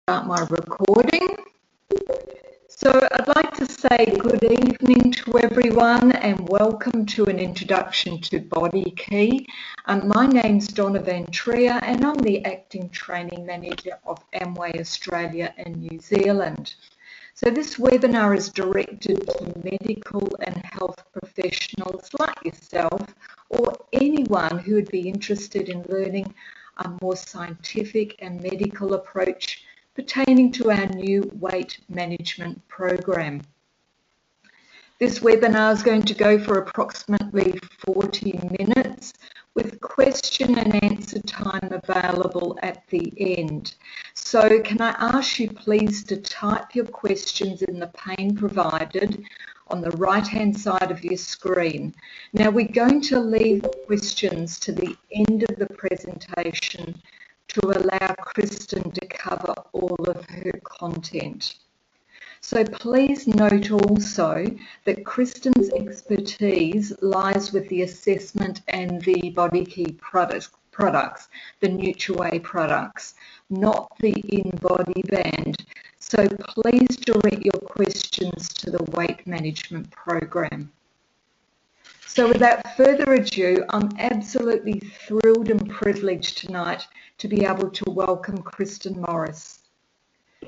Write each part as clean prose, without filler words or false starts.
Start my recording. So I'd like to say good evening to everyone and welcome to an introduction to BodyKey. My name's Donna Van Trier and I'm the Acting Training Manager of Amway Australia and New Zealand. So this webinar is directed to medical and health professionals like yourself or anyone who would be interested in learning a more scientific and medical approach pertaining to our new weight management program. This webinar is going to go for approximately 40 minutes with question and answer time available at the end. So can I ask you please to type your questions in the pane provided on the right hand side of your screen. Now we're going to leave questions to the end of the presentation to allow Kristen to cover all of her content. So please note also that Kristen's expertise lies with the assessment and the BodyKey products, the NutriWay products, not the in-body band. So please direct your questions to the weight management program. So without further ado, I'm absolutely thrilled and privileged tonight to be able to welcome Kristen Morris.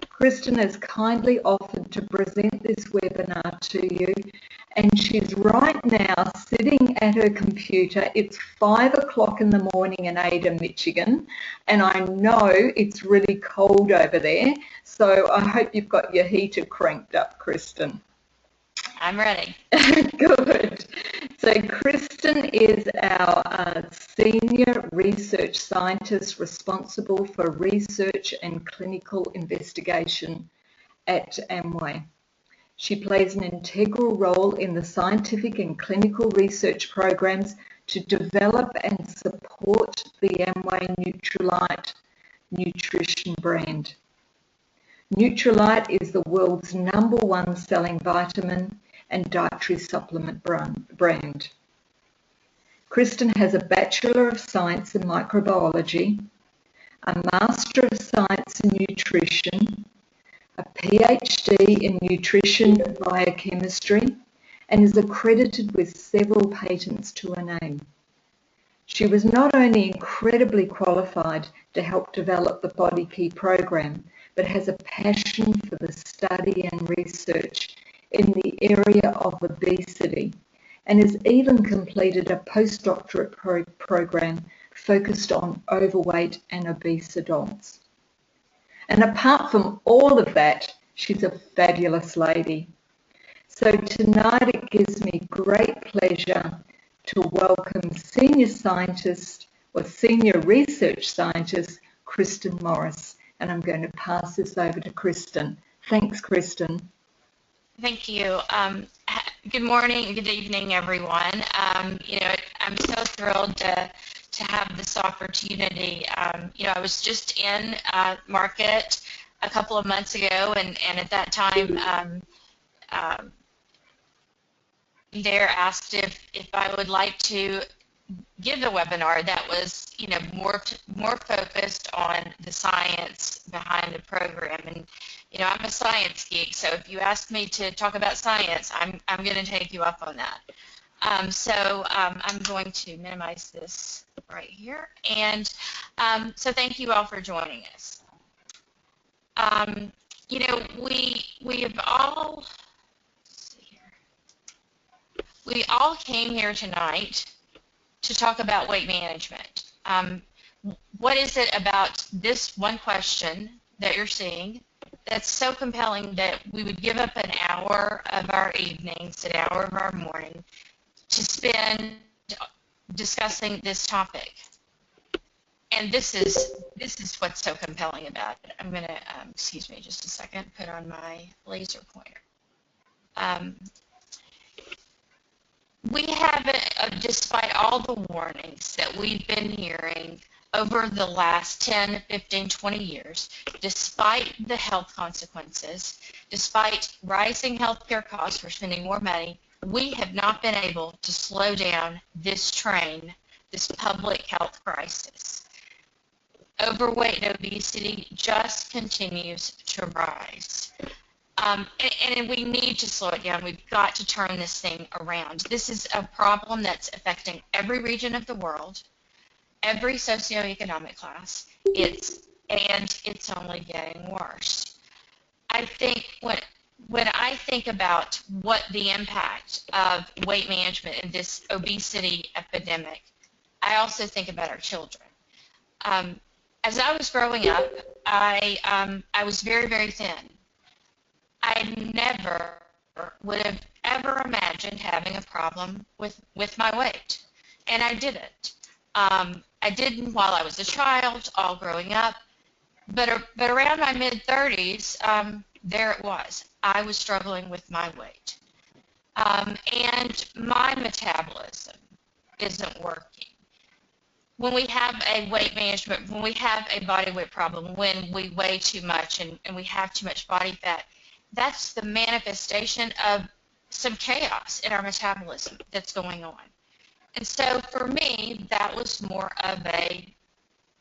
Kristen has kindly offered to present this webinar to you, and she's right now sitting at her computer. It's 5 o'clock in the morning in Ada, Michigan, and I know it's really cold over there, so I hope you've got your heater cranked up, Kristen. I'm ready. Good. So Kristen is our senior research scientist responsible for research and clinical investigation at Amway. She plays an integral role in the scientific and clinical research programs to develop and support the Amway Nutrilite nutrition brand. Nutrilite is the world's #1 selling vitamin and dietary supplement brand. Kristen has a Bachelor of Science in Microbiology, a Master of Science in Nutrition, a PhD in Nutrition Biochemistry, and is accredited with several patents to her name. She was not only incredibly qualified to help develop the BodyKey program, but has a passion for the study and research in the area of obesity, and has even completed a postdoctorate program focused on overweight and obese adults. And apart from all of that, she's a fabulous lady. So tonight it gives me great pleasure to welcome Senior Scientist or Senior Research Scientist Kristen Morris, and I'm going to pass this over to Kristen. Thanks, Kristen. Thank you. Good morning, good evening, everyone. I'm so thrilled to have this opportunity. I was just in market a couple of months ago, and at that time, they're asked if I would like to give a webinar that was, more focused on the science behind the program. And I'm a science geek, so if you ask me to talk about science, I'm going to take you up on that. I'm going to minimize this right here, and so thank you all for joining us. We all came here tonight to talk about weight management. What is it about this one question that you're seeing that's so compelling that we would give up an hour of our evenings, an hour of our morning to spend discussing this topic? And this is what's so compelling about it. I'm going to, excuse me just a second, put on my laser pointer. We have, despite all the warnings that we've been hearing over the last 10, 15, 20 years, despite the health consequences, despite rising healthcare costs for spending more money, we have not been able to slow down this train, this public health crisis. overweight and obesity just continues to rise. And we need to slow it down. We've got to turn this thing around. This is a problem that's affecting every region of the world, every socioeconomic class. It's only getting worse. I think when I think about what the impact of weight management and this obesity epidemic, I also think about our children. As I was growing up, I was very, very thin. I never would have ever imagined having a problem with my weight, and I didn't. I didn't while I was a child, all growing up, but around my mid-30s, there it was. I was struggling with my weight, and my metabolism isn't working. When we have a weight management, when we have a body weight problem, when we weigh too much and we have too much body fat, that's the manifestation of some chaos in our metabolism that's going on. And so for me, that was more of a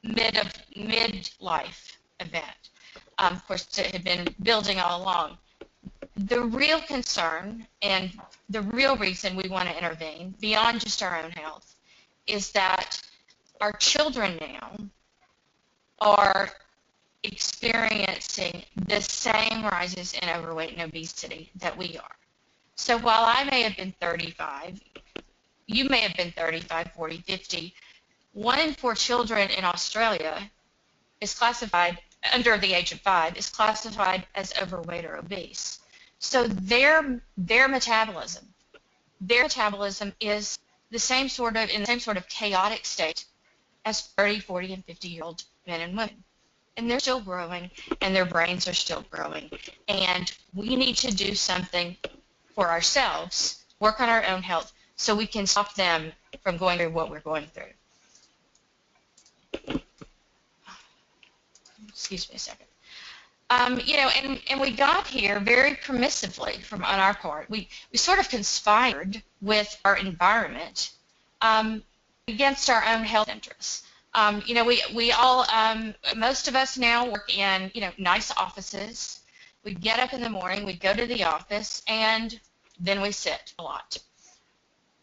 midlife event. Of course, it had been building all along. The real concern and the real reason we want to intervene, beyond just our own health, is that our children now are experiencing the same rises in overweight and obesity that we are. So while I may have been 35, you may have been 35, 40, 50, 1 in 4 children in Australia is classified, under the age of 5, is classified as overweight or obese. So their metabolism is the same sort of chaotic state as 30, 40, and 50-year-old men and women. And they're still growing, and their brains are still growing. And we need to do something for ourselves, work on our own health, so we can stop them from going through what we're going through. Excuse me a second. And we got here very permissively on our part. We sort of conspired with our environment against our own health interests. We all, most of us now work in, nice offices. We get up in the morning, we go to the office, and then we sit a lot.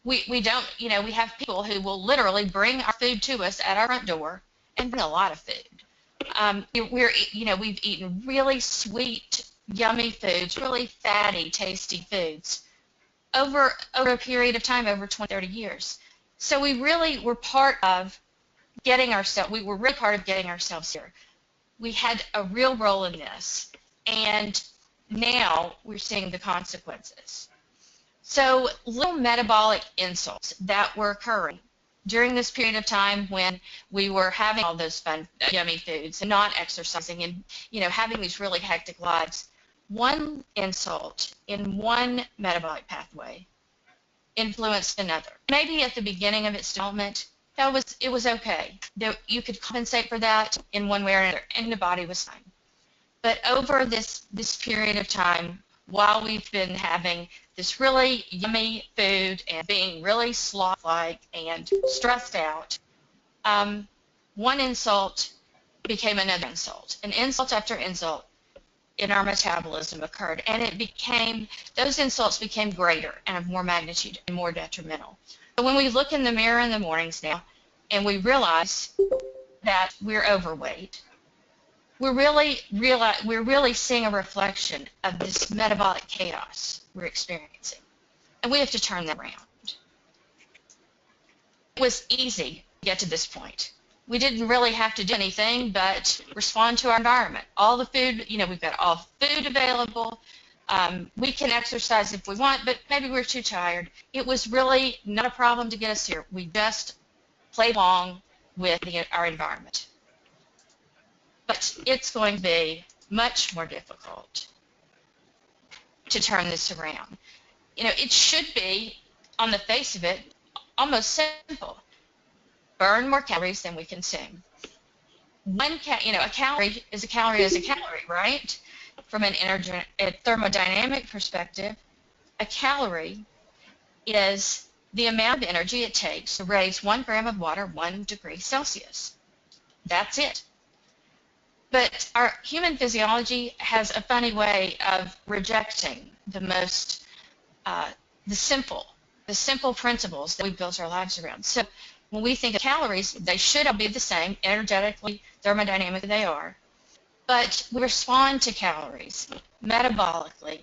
We don't, we have people who will literally bring our food to us at our front door and bring a lot of food. We've eaten really sweet, yummy foods, really fatty, tasty foods over a period of time, over 20, 30 years. So we really were part of we were really part of getting ourselves here. We had a real role in this, and now we're seeing the consequences. So little metabolic insults that were occurring during this period of time when we were having all those fun, yummy foods and not exercising and, having these really hectic lives, one insult in one metabolic pathway influenced another. Maybe at the beginning of its development, it was okay. You could compensate for that in one way or another, and the body was fine. But over this period of time, while we've been having this really yummy food and being really sloth-like and stressed out, one insult became another insult. And insult after insult in our metabolism occurred. And those insults became greater and of more magnitude and more detrimental. So when we look in the mirror in the mornings now and we realize that we're overweight, we're really seeing a reflection of this metabolic chaos we're experiencing. And we have to turn that around. It was easy to get to this point. We didn't really have to do anything but respond to our environment. All the food, we've got all food available. We can exercise if we want, but maybe we're too tired. It was really not a problem to get us here. We just played along with our environment. But it's going to be much more difficult to turn this around. It should be, on the face of it, almost simple. Burn more calories than we consume. A calorie is a calorie is a calorie, right? From a thermodynamic perspective, a calorie is the amount of energy it takes to raise 1 gram of water 1 degree Celsius. That's it. But our human physiology has a funny way of rejecting the most, uh, the simple, the simple principles that we built our lives around. So when we think of calories, they should all be the same, energetically, thermodynamically they are. But we respond to calories metabolically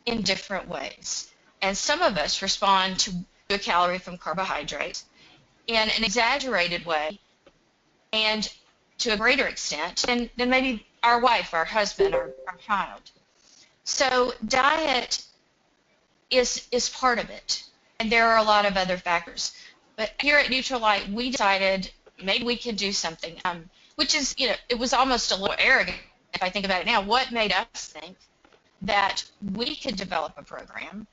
in different ways. And some of us respond to a calorie from carbohydrates in an exaggerated way and to a greater extent than maybe our wife, our husband, our child. So diet is part of it. And there are a lot of other factors. But here at Nutrilite, we decided maybe we could do something, which is, it was almost a little arrogant if I think about it now. What made us think that we could develop a program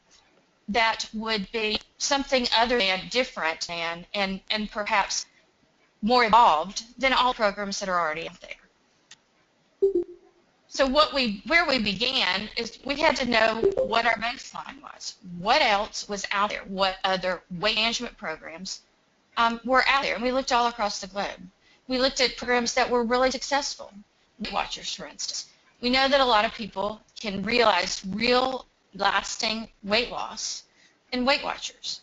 that would be something other than different and perhaps more evolved than all programs that are already out there. So where we began is we had to know what our baseline was. What else was out there? What other weight management programs were out there? And we looked all across the globe. We looked at programs that were really successful. Weight Watchers, for instance. We know that a lot of people can realize real lasting weight loss in Weight Watchers.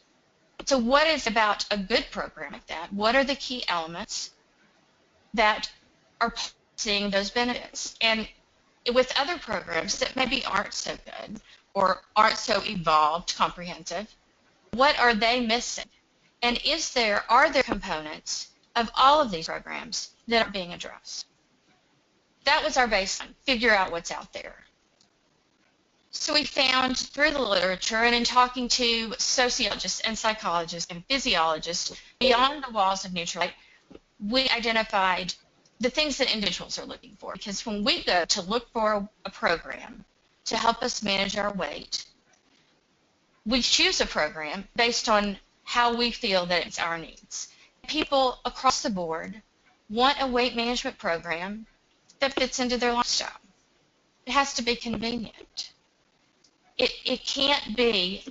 So what is about a good program like that? What are the key elements that are seeing those benefits? And with other programs that maybe aren't so good or aren't so evolved, comprehensive, what are they missing? And are there components of all of these programs that are being addressed? That was our baseline, figure out what's out there. So we found through the literature and in talking to sociologists and psychologists and physiologists beyond the walls of Nutrilite, we identified the things that individuals are looking for. Because when we go to look for a program to help us manage our weight, we choose a program based on how we feel that it's our needs. People across the board want a weight management program that fits into their lifestyle. It has to be convenient. It can't be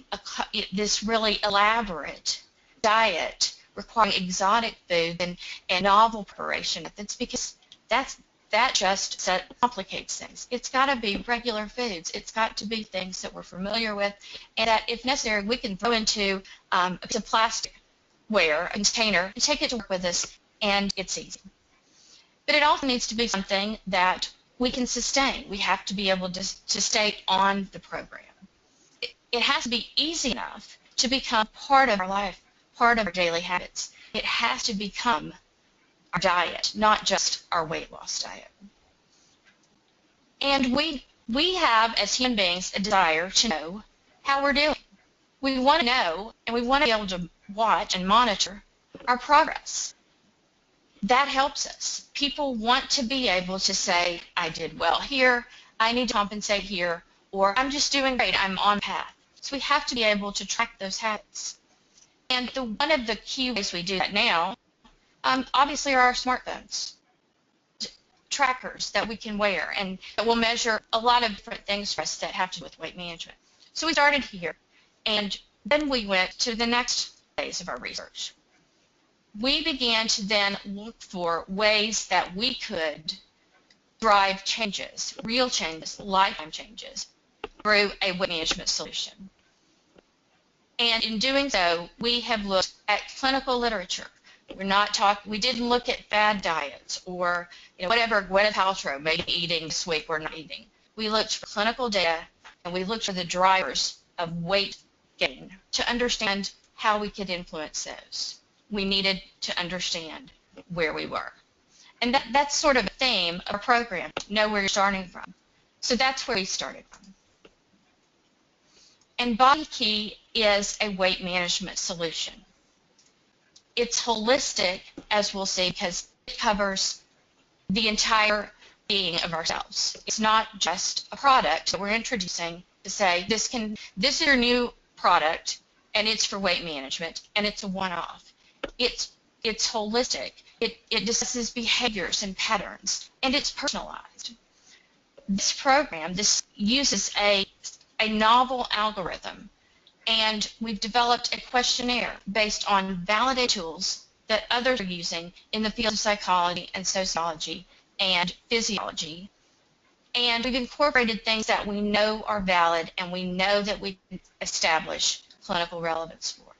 this really elaborate diet requiring exotic food and novel preparation methods, because that just complicates things. It's got to be regular foods. It's got to be things that we're familiar with, and that, if necessary, we can throw into a piece of plasticware, a container, and take it to work with us, and it's easy. But it also needs to be something that we can sustain. We have to be able to stay on the program. It has to be easy enough to become part of our life, part of our daily habits. It has to become our diet, not just our weight loss diet. And we have, as human beings, a desire to know how we're doing. We want to know, and we want to be able to watch and monitor our progress. That helps us. People want to be able to say, I did well here, I need to compensate here, or I'm just doing great, I'm on path. So we have to be able to track those habits. And one of the key ways we do that now, obviously, are our smartphones. Trackers that we can wear and that will measure a lot of different things for us that have to do with weight management. So we started here, and then we went to the next phase of our research. We began to then look for ways that we could drive changes, real changes, lifetime changes, through a weight management solution. And in doing so, we have looked at clinical literature. We didn't look at fad diets or whatever Gwyneth Paltrow may be eating this week or not eating. We looked for clinical data, and we looked for the drivers of weight gain to understand how we could influence those. We needed to understand where we were. And that's sort of a theme of our program, know where you're starting from. So that's where we started from. And BodyKey is a weight management solution. It's holistic, as we'll see, because it covers the entire being of ourselves. It's not just a product that we're introducing to say, this is your new product, and it's for weight management, and it's a one-off. It's holistic. It discusses behaviors and patterns, and it's personalized. This program, uses a novel algorithm, and we've developed a questionnaire based on validated tools that others are using in the field of psychology and sociology and physiology. And we've incorporated things that we know are valid and we know that we can establish clinical relevance for.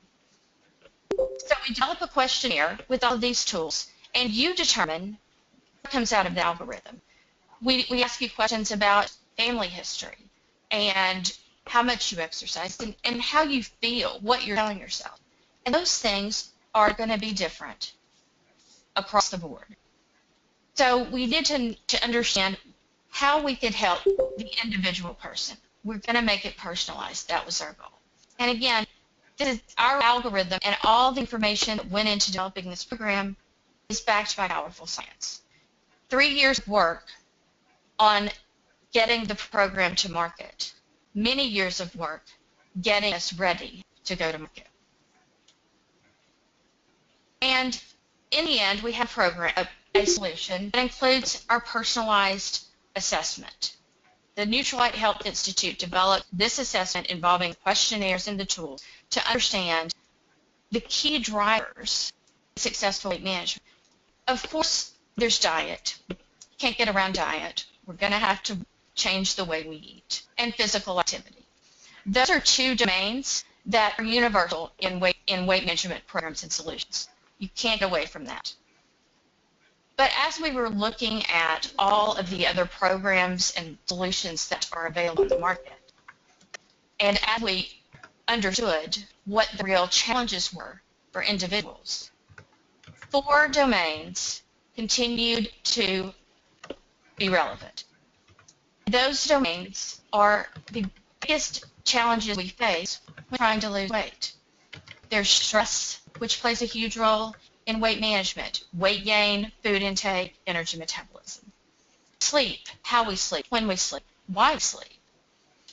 So we develop a questionnaire with all of these tools, and you determine what comes out of the algorithm. We ask you questions about family history and how much you exercise and how you feel, what you're telling yourself. And those things are going to be different across the board. So we need to understand how we could help the individual person. We're going to make it personalized. That was our goal. And again, this is our algorithm, and all the information that went into developing this program is backed by powerful science. 3 years of work on getting the program to market, many years of work getting us ready to go to market. And in the end, we have a solution that includes our personalized assessment. The Nutrilite Health Institute developed this assessment involving questionnaires and the tools to understand the key drivers of successful weight management. Of course, there's diet. You can't get around diet. We're going to have to change the way we eat, and physical activity. Those are two domains that are universal in weight management programs and solutions. You can't get away from that. But as we were looking at all of the other programs and solutions that are available in the market, and as we understood what the real challenges were for individuals, 4 domains continued to be relevant. Those domains are the biggest challenges we face when trying to lose weight. There's stress, which plays a huge role in weight management, weight gain, food intake, energy metabolism. Sleep, how we sleep, when we sleep, why we sleep.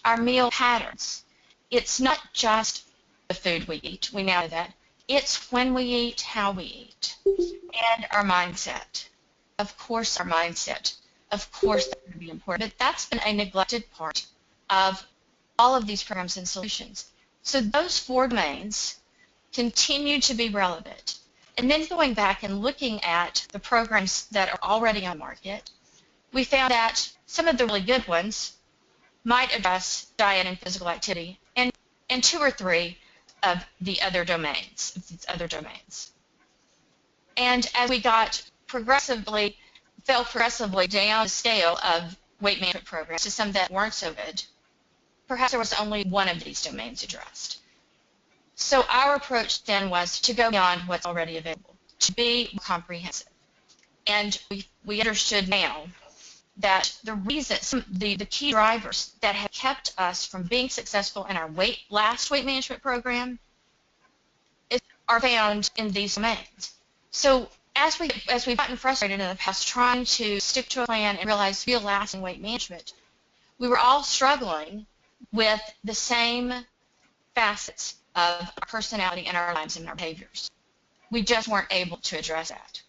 Our meal patterns. It's not just the food we eat, we now know that. It's when we eat, how we eat. And our mindset. Of course, our mindset. Of course, that's going to be important. But that's been a neglected part of all of these programs and solutions. So those 4 domains continue to be relevant. And then going back and looking at the programs that are already on market, we found that some of the really good ones might address diet and physical activity, and 2 or 3 of the other domains, And as we fell progressively down the scale of weight management programs to some that weren't so good, perhaps there was only one of these domains addressed. So our approach then was to go beyond what's already available, to be more comprehensive. And we understood now that the key drivers that have kept us from being successful in our last weight management program are found in these domains. So as we've gotten frustrated in the past trying to stick to a plan and realize real lasting weight management, we were all struggling with the same facets of our personality and our lives and our behaviors. We just weren't able to address that.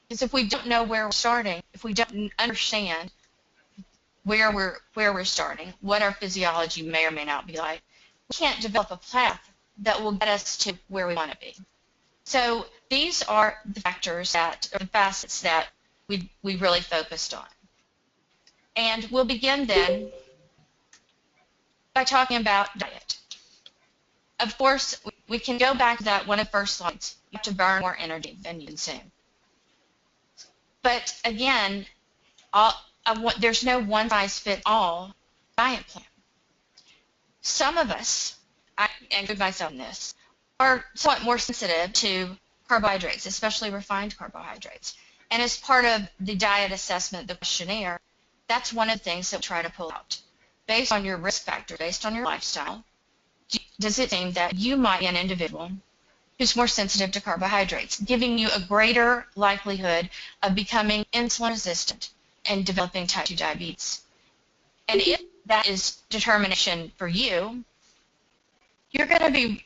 Because if we don't know where we're starting, if we don't understand where we're starting, what our physiology may or may not be like, we can't develop a path that will get us to where we want to be. So these are the facets that we really focused on. And we'll begin then by talking about diet. Of course, we can go back to that one of the first slides. You have to burn more energy than you consume. But again, there's no one-size-fits-all diet plan. Some of us, I include myself in this, are somewhat more sensitive to carbohydrates, especially refined carbohydrates. And as part of the diet assessment, the questionnaire, that's one of the things that we try to pull out. Based on your risk factor, based on your lifestyle, does it seem that you might be an individual who's more sensitive to carbohydrates, giving you a greater likelihood of becoming insulin resistant and developing type 2 diabetes? And if that is determination for you, you're going to be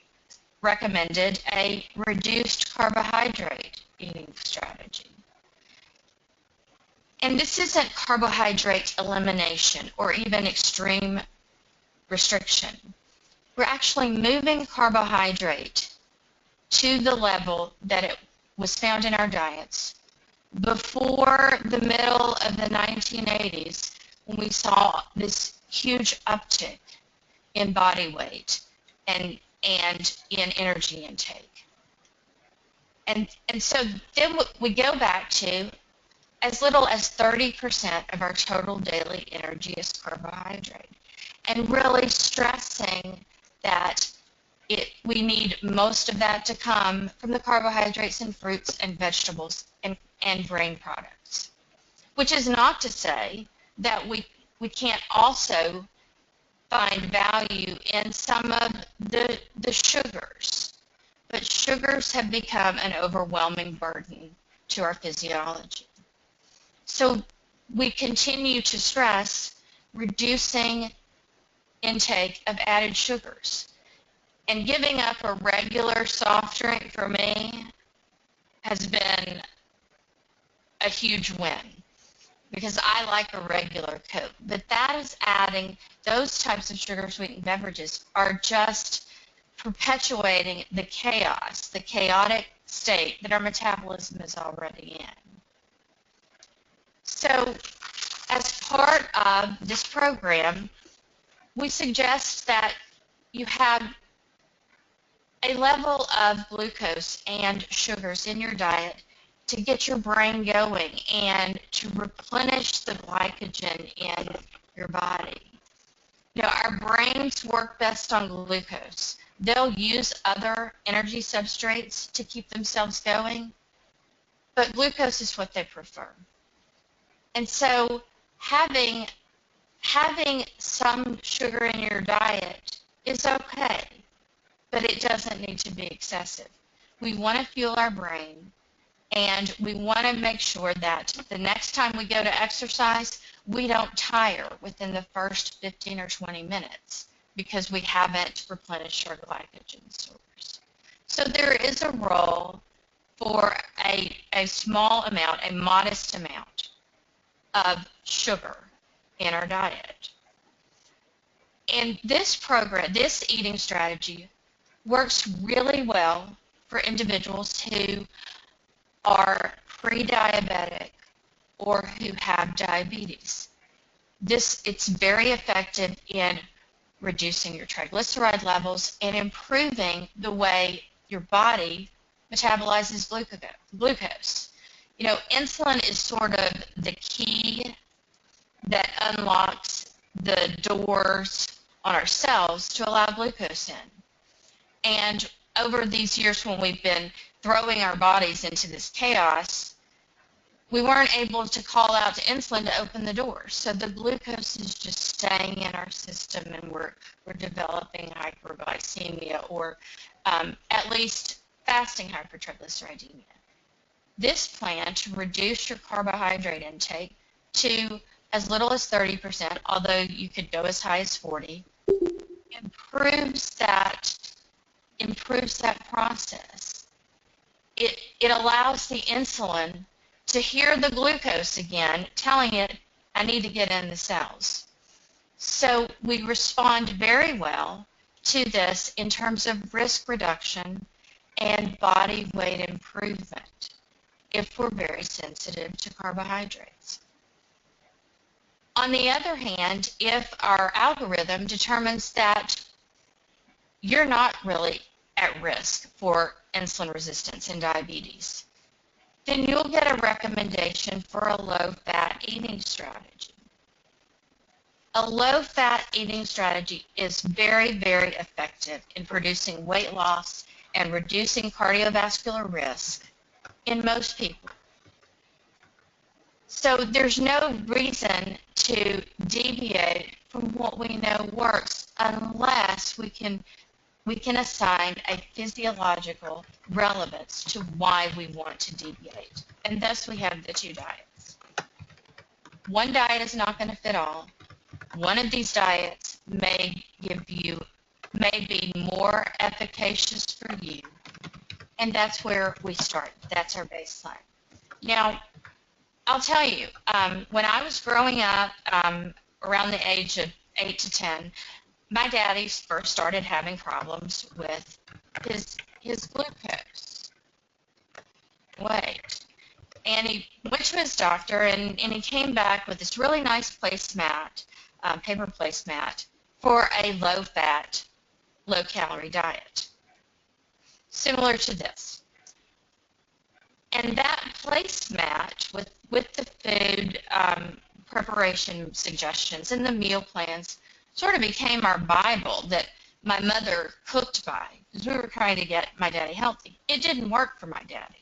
recommended a reduced carbohydrate eating strategy. And this isn't carbohydrate elimination or even extreme restriction. We're actually moving carbohydrate to the level that it was found in our diets before the middle of the 1980s, when we saw this huge uptick in body weight and in energy intake. And so then we go back to as little as 30% of our total daily energy is carbohydrate, and really stressing that we need most of that to come from the carbohydrates in fruits and vegetables and grain products, which is not to say that we can't also find value in some of the sugars. But sugars have become an overwhelming burden to our physiology. So we continue to stress reducing intake of added sugars. And giving up a regular soft drink for me has been a huge win, because I like a regular Coke. But that is adding, those types of sugar-sweetened beverages are just perpetuating the chaos, the chaotic state that our metabolism is already in. So as part of this program, we suggest that you have a level of glucose and sugars in your diet to get your brain going and to replenish the glycogen in your body. You know, our brains work best on glucose. They'll use other energy substrates to keep themselves going, but glucose is what they prefer. And so having some sugar in your diet is okay, but it doesn't need to be excessive. We want to fuel our brain, and we want to make sure that the next time we go to exercise, we don't tire within the first 15 or 20 minutes because we haven't replenished our glycogen stores. So there is a role for a small amount, a modest amount of sugar in our diet. And this program, this eating strategy, works really well for individuals who are pre-diabetic or who have diabetes. It's very effective in reducing your triglyceride levels and improving the way your body metabolizes glucose. You know, insulin is sort of the key that unlocks the doors on our cells to allow glucose in. And over these years when we've been throwing our bodies into this chaos, we weren't able to call out to insulin to open the doors. So the glucose is just staying in our system, and we're developing hyperglycemia, or at least fasting hypertriglyceridemia. This plan to reduce your carbohydrate intake to as little as 30%, although you could go as high as 40%, improves that process. It allows the insulin to hear the glucose again, telling it, I need to get in the cells. So we respond very well to this in terms of risk reduction and body weight improvement if we're very sensitive to carbohydrates. On the other hand, if our algorithm determines that you're not really at risk for insulin resistance and diabetes, then you'll get a recommendation for a low-fat eating strategy. A low-fat eating strategy is very, very effective in producing weight loss and reducing cardiovascular risk in most people. So there's no reason to deviate from what we know works unless we can assign a physiological relevance to why we want to deviate. And thus we have the two diets. One diet is not going to fit all. One of these diets may be more efficacious for you. And that's where we start. That's our baseline. Now, I'll tell you, when I was growing up, around the age of 8 to 10, my daddy first started having problems with his glucose. Wait. And he went to his doctor, and he came back with this really nice placemat, paper placemat, for a low-fat, low-calorie diet, similar to this. And that placemat with the food preparation suggestions and the meal plans sort of became our Bible that my mother cooked by, because we were trying to get my daddy healthy. It didn't work for my daddy.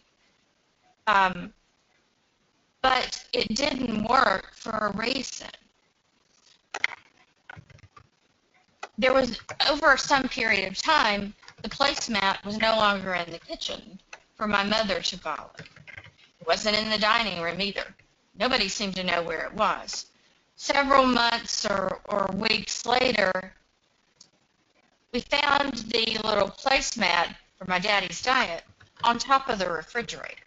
But it didn't work for a reason. There was, over some period of time, the placemat was no longer in the kitchen for my mother to follow. It wasn't in the dining room either. Nobody seemed to know where it was. Several months or weeks later, we found the little placemat for my daddy's diet on top of the refrigerator.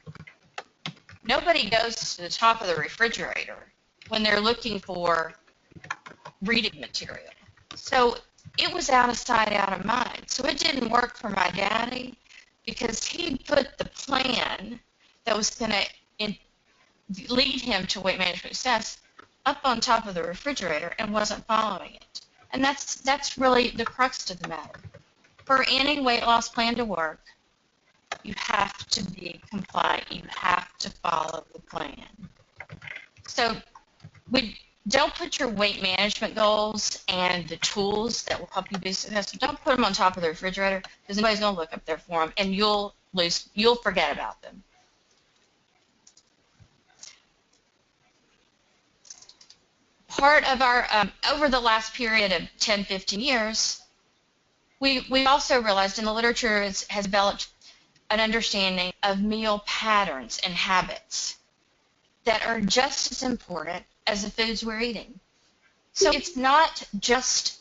Nobody goes to the top of the refrigerator when they're looking for reading material. So it was out of sight, out of mind. So it didn't work for my daddy because he put the plan that was going to lead him to weight management success up on top of the refrigerator and wasn't following it. And that's really the crux of the matter. For any weight loss plan to work, you have to be compliant. You have to follow the plan. So don't put your weight management goals and the tools that will help you be successful, don't put them on top of the refrigerator because nobody's going to look up there for them, and you'll forget about them. Part of our, over the last period of 10, 15 years, we also realized, and the literature has developed an understanding of meal patterns and habits that are just as important as the foods we're eating. So it's not just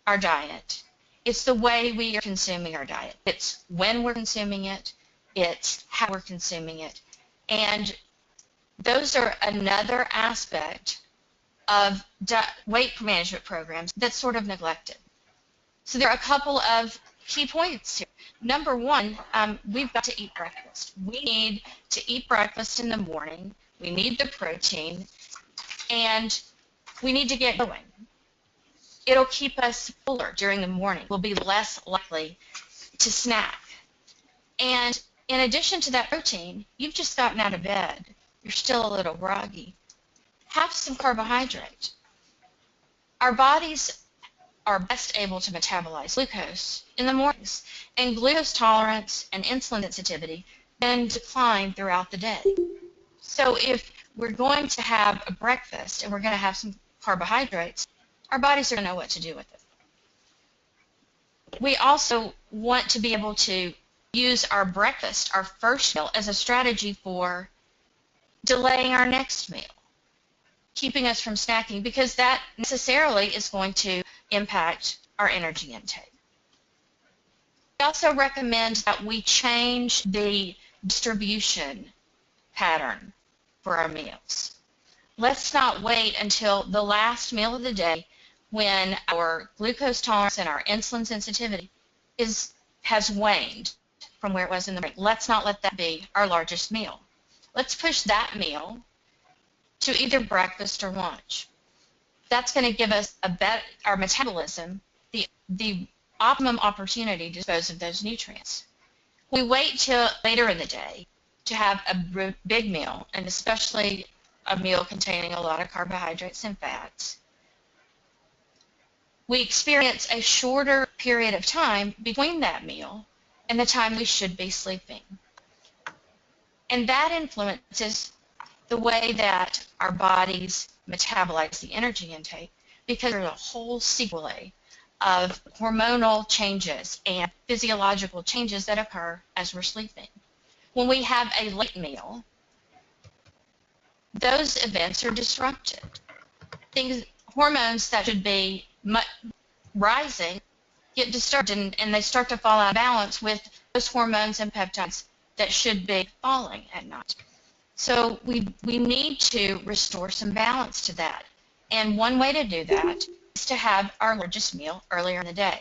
our diet. It's the way we are consuming our diet. It's when we're consuming it. It's how we're consuming it. And those are another aspect of weight management programs that's sort of neglected. So there are a couple of key points here. Number one, we've got to eat breakfast. We need to eat breakfast in the morning. We need the protein, and we need to get going. It'll keep us fuller during the morning. We'll be less likely to snack. And in addition to that protein, you've just gotten out of bed. You're still a little groggy. Have some carbohydrate. Our bodies are best able to metabolize glucose in the mornings, and glucose tolerance and insulin sensitivity then decline throughout the day. So if we're going to have a breakfast and we're going to have some carbohydrates, our bodies are going to know what to do with it. We also want to be able to use our breakfast, our first meal, as a strategy for delaying our next meal, keeping us from snacking, because that necessarily is going to impact our energy intake. We also recommend that we change the distribution pattern for our meals. Let's not wait until the last meal of the day when our glucose tolerance and our insulin sensitivity has waned from where it was in the morning. Let's not let that be our largest meal. Let's push that meal to either breakfast or lunch. That's going to give us our metabolism the optimum opportunity to dispose of those nutrients. We wait till later in the day to have a big meal, and especially a meal containing a lot of carbohydrates and fats. We experience a shorter period of time between that meal and the time we should be sleeping. And that influences the way that our bodies metabolize the energy intake, because there's a whole sequelae of hormonal changes and physiological changes that occur as we're sleeping. When we have a late meal, those events are disrupted. Hormones that should be rising get disturbed, and they start to fall out of balance with those hormones and peptides that should be falling at night. So we need to restore some balance to that. And one way to do that is to have our largest meal earlier in the day.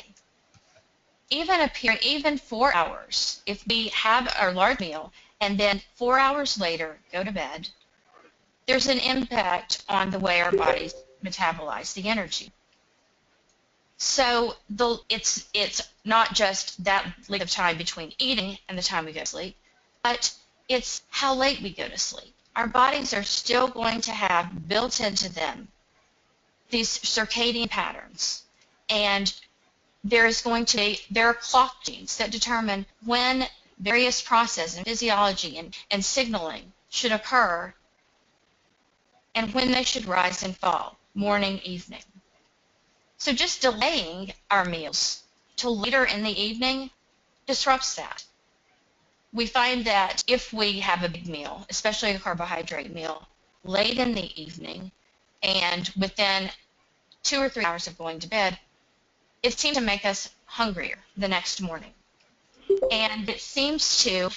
Even 4 hours, if we have our large meal and then 4 hours later go to bed, there's an impact on the way our bodies metabolize the energy. So it's not just that length of time between eating and the time we go to sleep, but it's how late we go to sleep. Our bodies are still going to have built into them these circadian patterns, and there are clock genes that determine when various processes and physiology and signaling should occur and when they should rise and fall, morning, evening. So just delaying our meals till later in the evening disrupts that. We find that if we have a big meal, especially a carbohydrate meal, late in the evening and within 2 or 3 hours of going to bed, it seems to make us hungrier the next morning. And it seems to,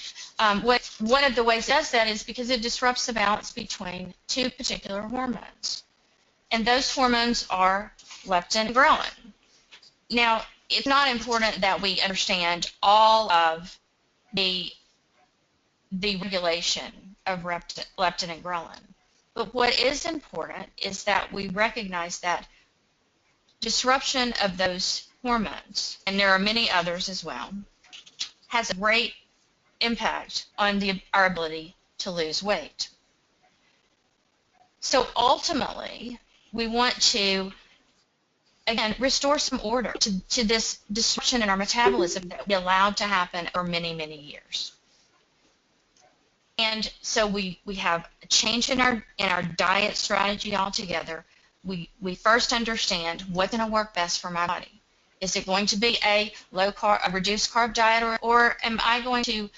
one of the ways it does that is because it disrupts the balance between two particular hormones. And those hormones are leptin and ghrelin. Now, it's not important that we understand all of the regulation of leptin and ghrelin. But what is important is that we recognize that disruption of those hormones, and there are many others as well, has a great impact on our ability to lose weight. So ultimately, we want to, again, restore some order to this disruption in our metabolism that we allowed to happen for many, many years. And so we have a change in our diet strategy altogether. We first understand what's going to work best for my body. Is it going to be a reduced carb diet, or am I going to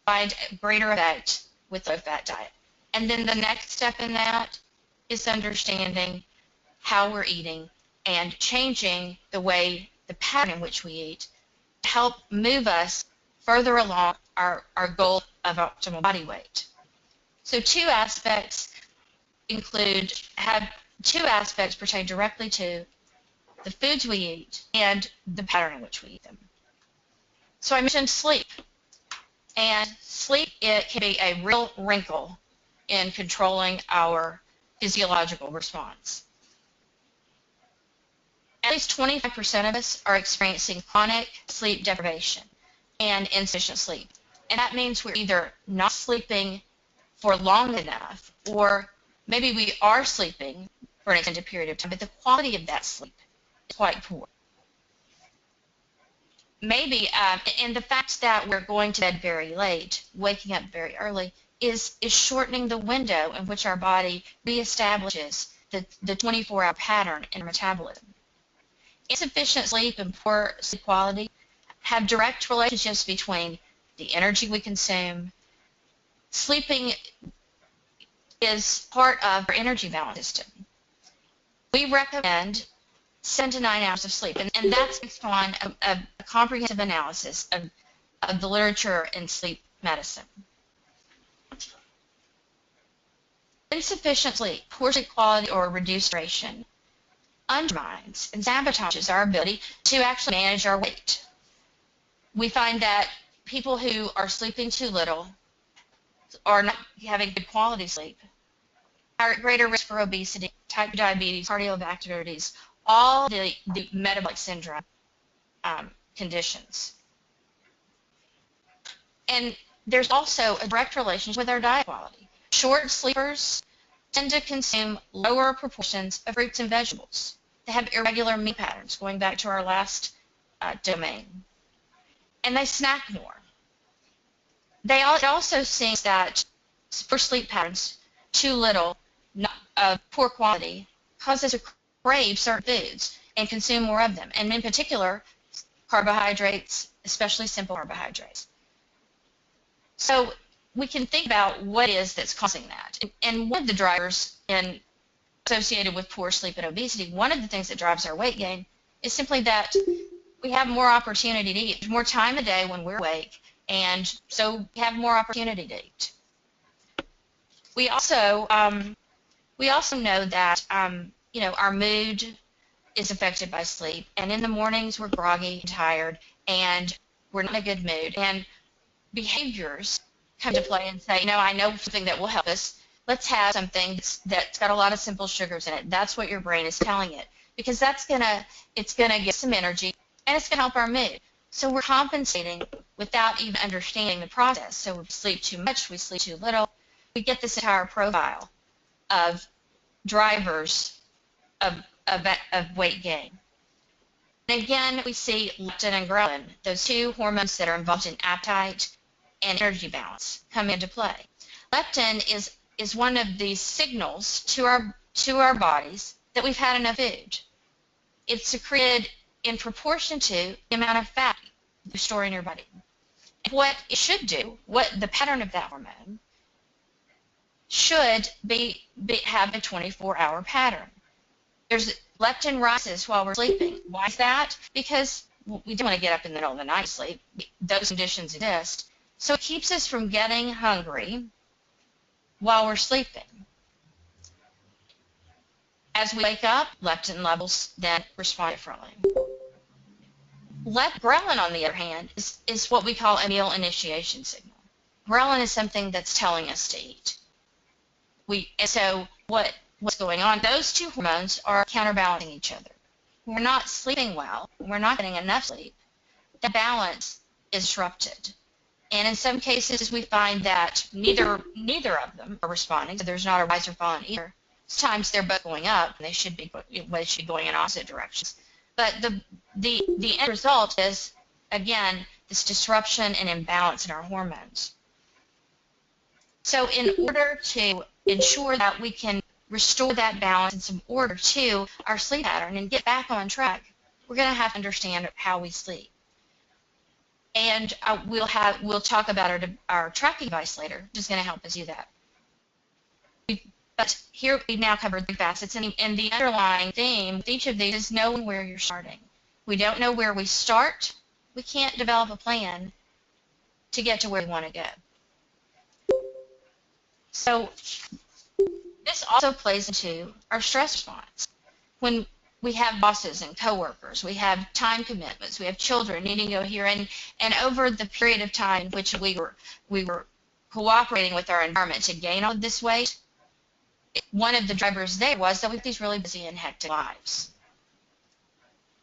find greater effect with low fat diet? And then the next step in that is understanding how we're eating and changing the pattern in which we eat to help move us further along our goal of optimal body weight. So two aspects pertain directly to the foods we eat and the pattern in which we eat them. So I mentioned sleep. And sleep, it can be a real wrinkle in controlling our physiological response. At least 25% of us are experiencing chronic sleep deprivation and insufficient sleep. And that means we're either not sleeping for long enough, or maybe we are sleeping for an extended period of time, but the quality of that sleep is quite poor. Maybe, and the fact that we're going to bed very late, waking up very early, is shortening the window in which our body reestablishes the 24-hour pattern in our metabolism. Insufficient sleep and poor sleep quality have direct relationships between the energy we consume. Sleeping is part of our energy balance system. We recommend 7 to 9 hours of sleep, and that's based on a comprehensive analysis of the literature in sleep medicine. Insufficient sleep, poor sleep quality, or reduced duration undermines and sabotages our ability to actually manage our weight. We find that people who are sleeping too little or not having good quality sleep are at greater risk for obesity, type 2 diabetes, cardiovascular disease, all the metabolic syndrome conditions. And there's also a direct relationship with our diet quality. Short sleepers tend to consume lower proportions of fruits and vegetables. They have irregular meal patterns, going back to our last domain. And they snack more. It also seems that poor sleep patterns, too little, poor quality, cause us to crave certain foods and consume more of them, and in particular, carbohydrates, especially simple carbohydrates. So we can think about what it is that's causing that. And one of the drivers associated with poor sleep and obesity, one of the things that drives our weight gain is simply that we have more opportunity to eat. There's more time of day when we're awake, and so we have more opportunity to eat. We also know that our mood is affected by sleep, and in the mornings we're groggy and tired, and we're not in a good mood, and behaviors come to play and say, I know something that will help us. Let's have something that's got a lot of simple sugars in it. That's what your brain is telling it, because it's gonna get some energy and it's gonna help our mood. So we're compensating without even understanding the process. So we sleep too much, we sleep too little. We get this entire profile of drivers of, of weight gain. And again, we see leptin and ghrelin, those two hormones that are involved in appetite and energy balance, come into play. Leptin is one of these signals to our bodies that we've had enough food. It's secreted in proportion to the amount of fat you store in your body. And what it should do, what the pattern of that hormone should have a 24-hour pattern. Leptin rises while we're sleeping. Why is that? Because we don't want to get up in the middle of the night to sleep. Those conditions exist. So it keeps us from getting hungry while we're sleeping. As we wake up, leptin levels then respond differently. Ghrelin, on the other hand, is what we call a meal initiation signal. Ghrelin is something that's telling us to eat. And so what's going on? Those two hormones are counterbalancing each other. We're not sleeping well. We're not getting enough sleep. The balance is disrupted. And in some cases, we find that neither of them are responding. So there's not a rise or fall in either. Sometimes they're both going up, and they should be going in opposite directions. But the end result is, again, this disruption and imbalance in our hormones. So in order to ensure that we can restore that balance and some order to our sleep pattern and get back on track, we're going to have to understand how we sleep. And we'll talk about our tracking device later, which is going to help us do that. But here we've now covered the facets, and the underlying theme with each of these is knowing where you're starting. We don't know where we start. We can't develop a plan to get to where we want to go. So this also plays into our stress response. When we have bosses and coworkers, we have time commitments, we have children needing to go here, and over the period of time in which we were cooperating with our environment to gain all of this weight, one of the drivers there was that we have these really busy and hectic lives.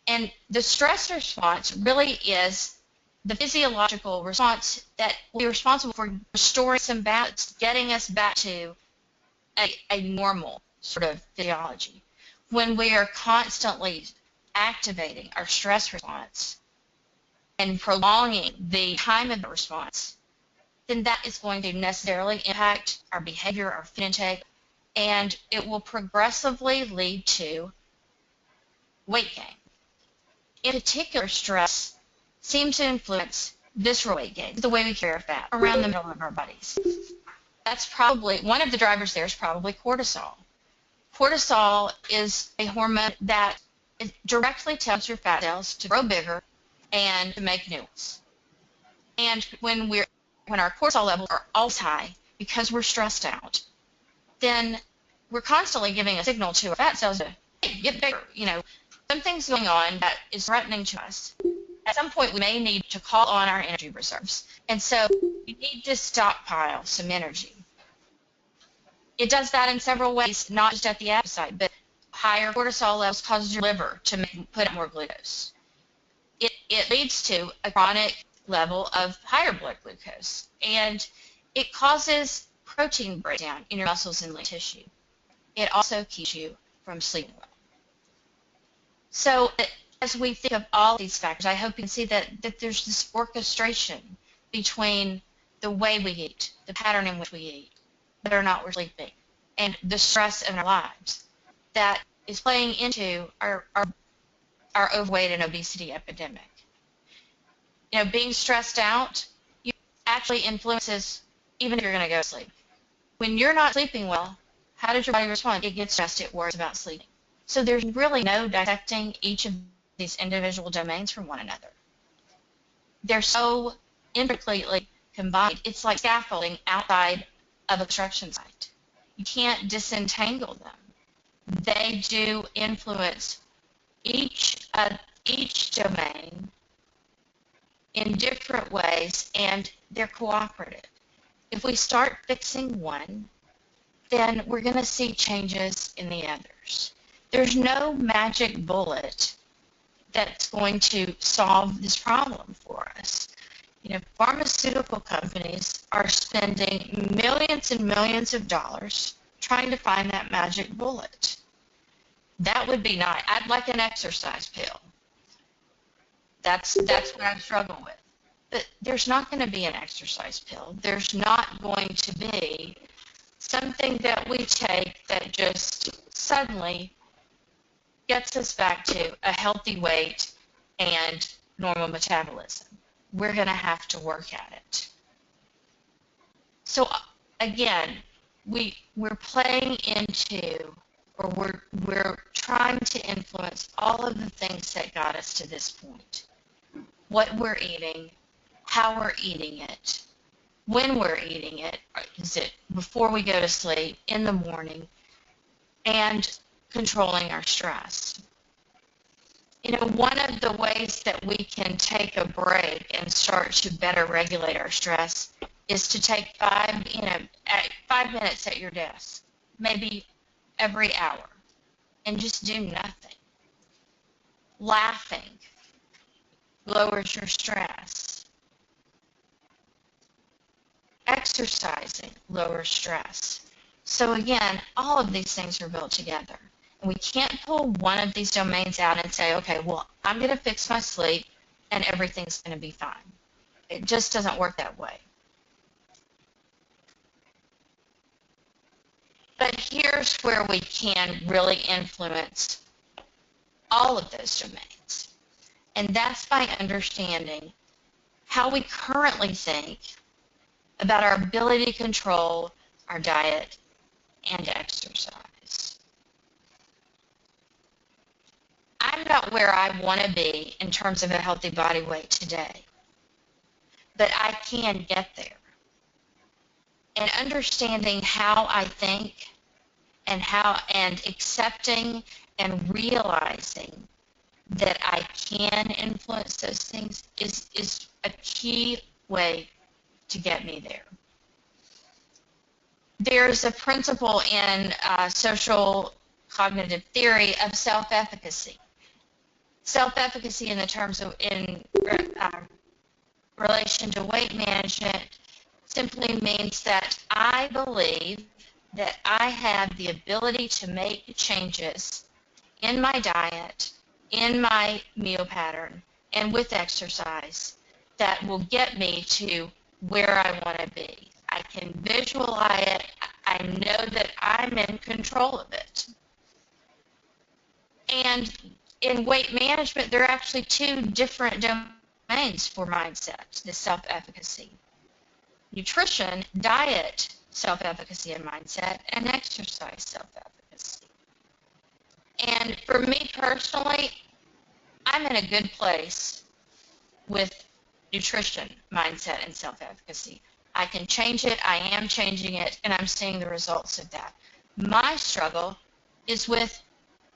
And the stress response really is the physiological response that will be responsible for restoring some balance, getting us back to a normal sort of physiology. When we are constantly activating our stress response and prolonging the time of the response, then that is going to necessarily impact our behavior, our food intake, and it will progressively lead to weight gain. In particular, stress seems to influence visceral weight gain, the way we carry our fat around the middle of our bodies. That's probably one of the drivers there is probably cortisol. Cortisol is a hormone that directly tells your fat cells to grow bigger and to make new ones. And when our cortisol levels are always high because we're stressed out, then we're constantly giving a signal to our fat cells to, hey, get bigger. Something's going on that is threatening to us. At some point, we may need to call on our energy reserves. And so we need to stockpile some energy. It does that in several ways, not just at the appetite side, but higher cortisol levels causes your liver to put out more glucose. It leads to a chronic level of higher blood glucose, and it causes protein breakdown in your muscles and lean tissue. It also keeps you from sleeping well. So as we think of all these factors, I hope you can see that there's this orchestration between the way we eat, the pattern in which we eat, whether or not we're sleeping, and the stress in our lives that is playing into our overweight and obesity epidemic. Being stressed out actually influences even if you're going to go to sleep. When you're not sleeping well, how does your body respond? It gets stressed, it worries about sleeping. So there's really no dissecting each of these individual domains from one another. They're so intricately combined. It's like scaffolding outside of a construction site. You can't disentangle them. They do influence each domain in different ways, and they're cooperative. if we start fixing one, then we're going to see changes in the others. There's no magic bullet that's going to solve this problem for us. Pharmaceutical companies are spending millions and millions of dollars trying to find that magic bullet. That would be nice. I'd like an exercise pill. That's what I struggle with. But there's not going to be an exercise pill. There's not going to be something that we take that just suddenly gets us back to a healthy weight and normal metabolism. We're going to have to work at it. So again, we're playing into, or we're trying to influence all of the things that got us to this point. What we're eating, how we're eating it, when we're eating it, is it before we go to sleep, in the morning, and controlling our stress. One of the ways that we can take a break and start to better regulate our stress is to take 5 minutes at your desk, maybe every hour, and just do nothing. Laughing lowers your stress. Exercising lowers stress. So again, all of these things are built together. And we can't pull one of these domains out and say, okay, well, I'm going to fix my sleep and everything's going to be fine. It just doesn't work that way. But here's where we can really influence all of those domains. And that's by understanding how we currently think about our ability to control our diet and exercise. I'm not where I want to be in terms of a healthy body weight today, but I can get there. And understanding how I think and accepting and realizing that I can influence those things is a key way to get me there. There's a principle in social cognitive theory of self-efficacy. Self-efficacy in relation to weight management simply means that I believe that I have the ability to make changes in my diet, in my meal pattern, and with exercise that will get me to where I want to be. I can visualize it. I know that I'm in control of it. And in weight management, there are actually two different domains for mindset, the self-efficacy. Nutrition, diet, self-efficacy and mindset, and exercise self-efficacy. And for me personally, I'm in a good place with nutrition, mindset, and self-efficacy. I can change it, I am changing it, and I'm seeing the results of that. My struggle is with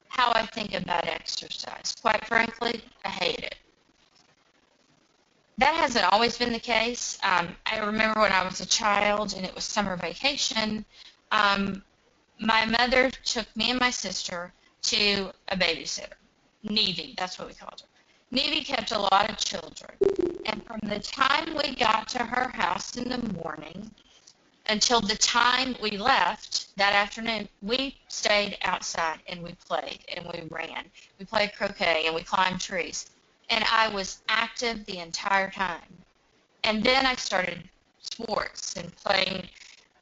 how I think about exercise. Quite frankly, I hate it. That hasn't always been the case. I remember when I was a child and it was summer vacation, my mother took me and my sister to a babysitter. Nevie, that's what we called her. Nevie kept a lot of children. And from the time we got to her house in the morning until the time we left that afternoon, we stayed outside and we played and we ran. We played croquet and we climbed trees. And I was active the entire time. And then I started sports and playing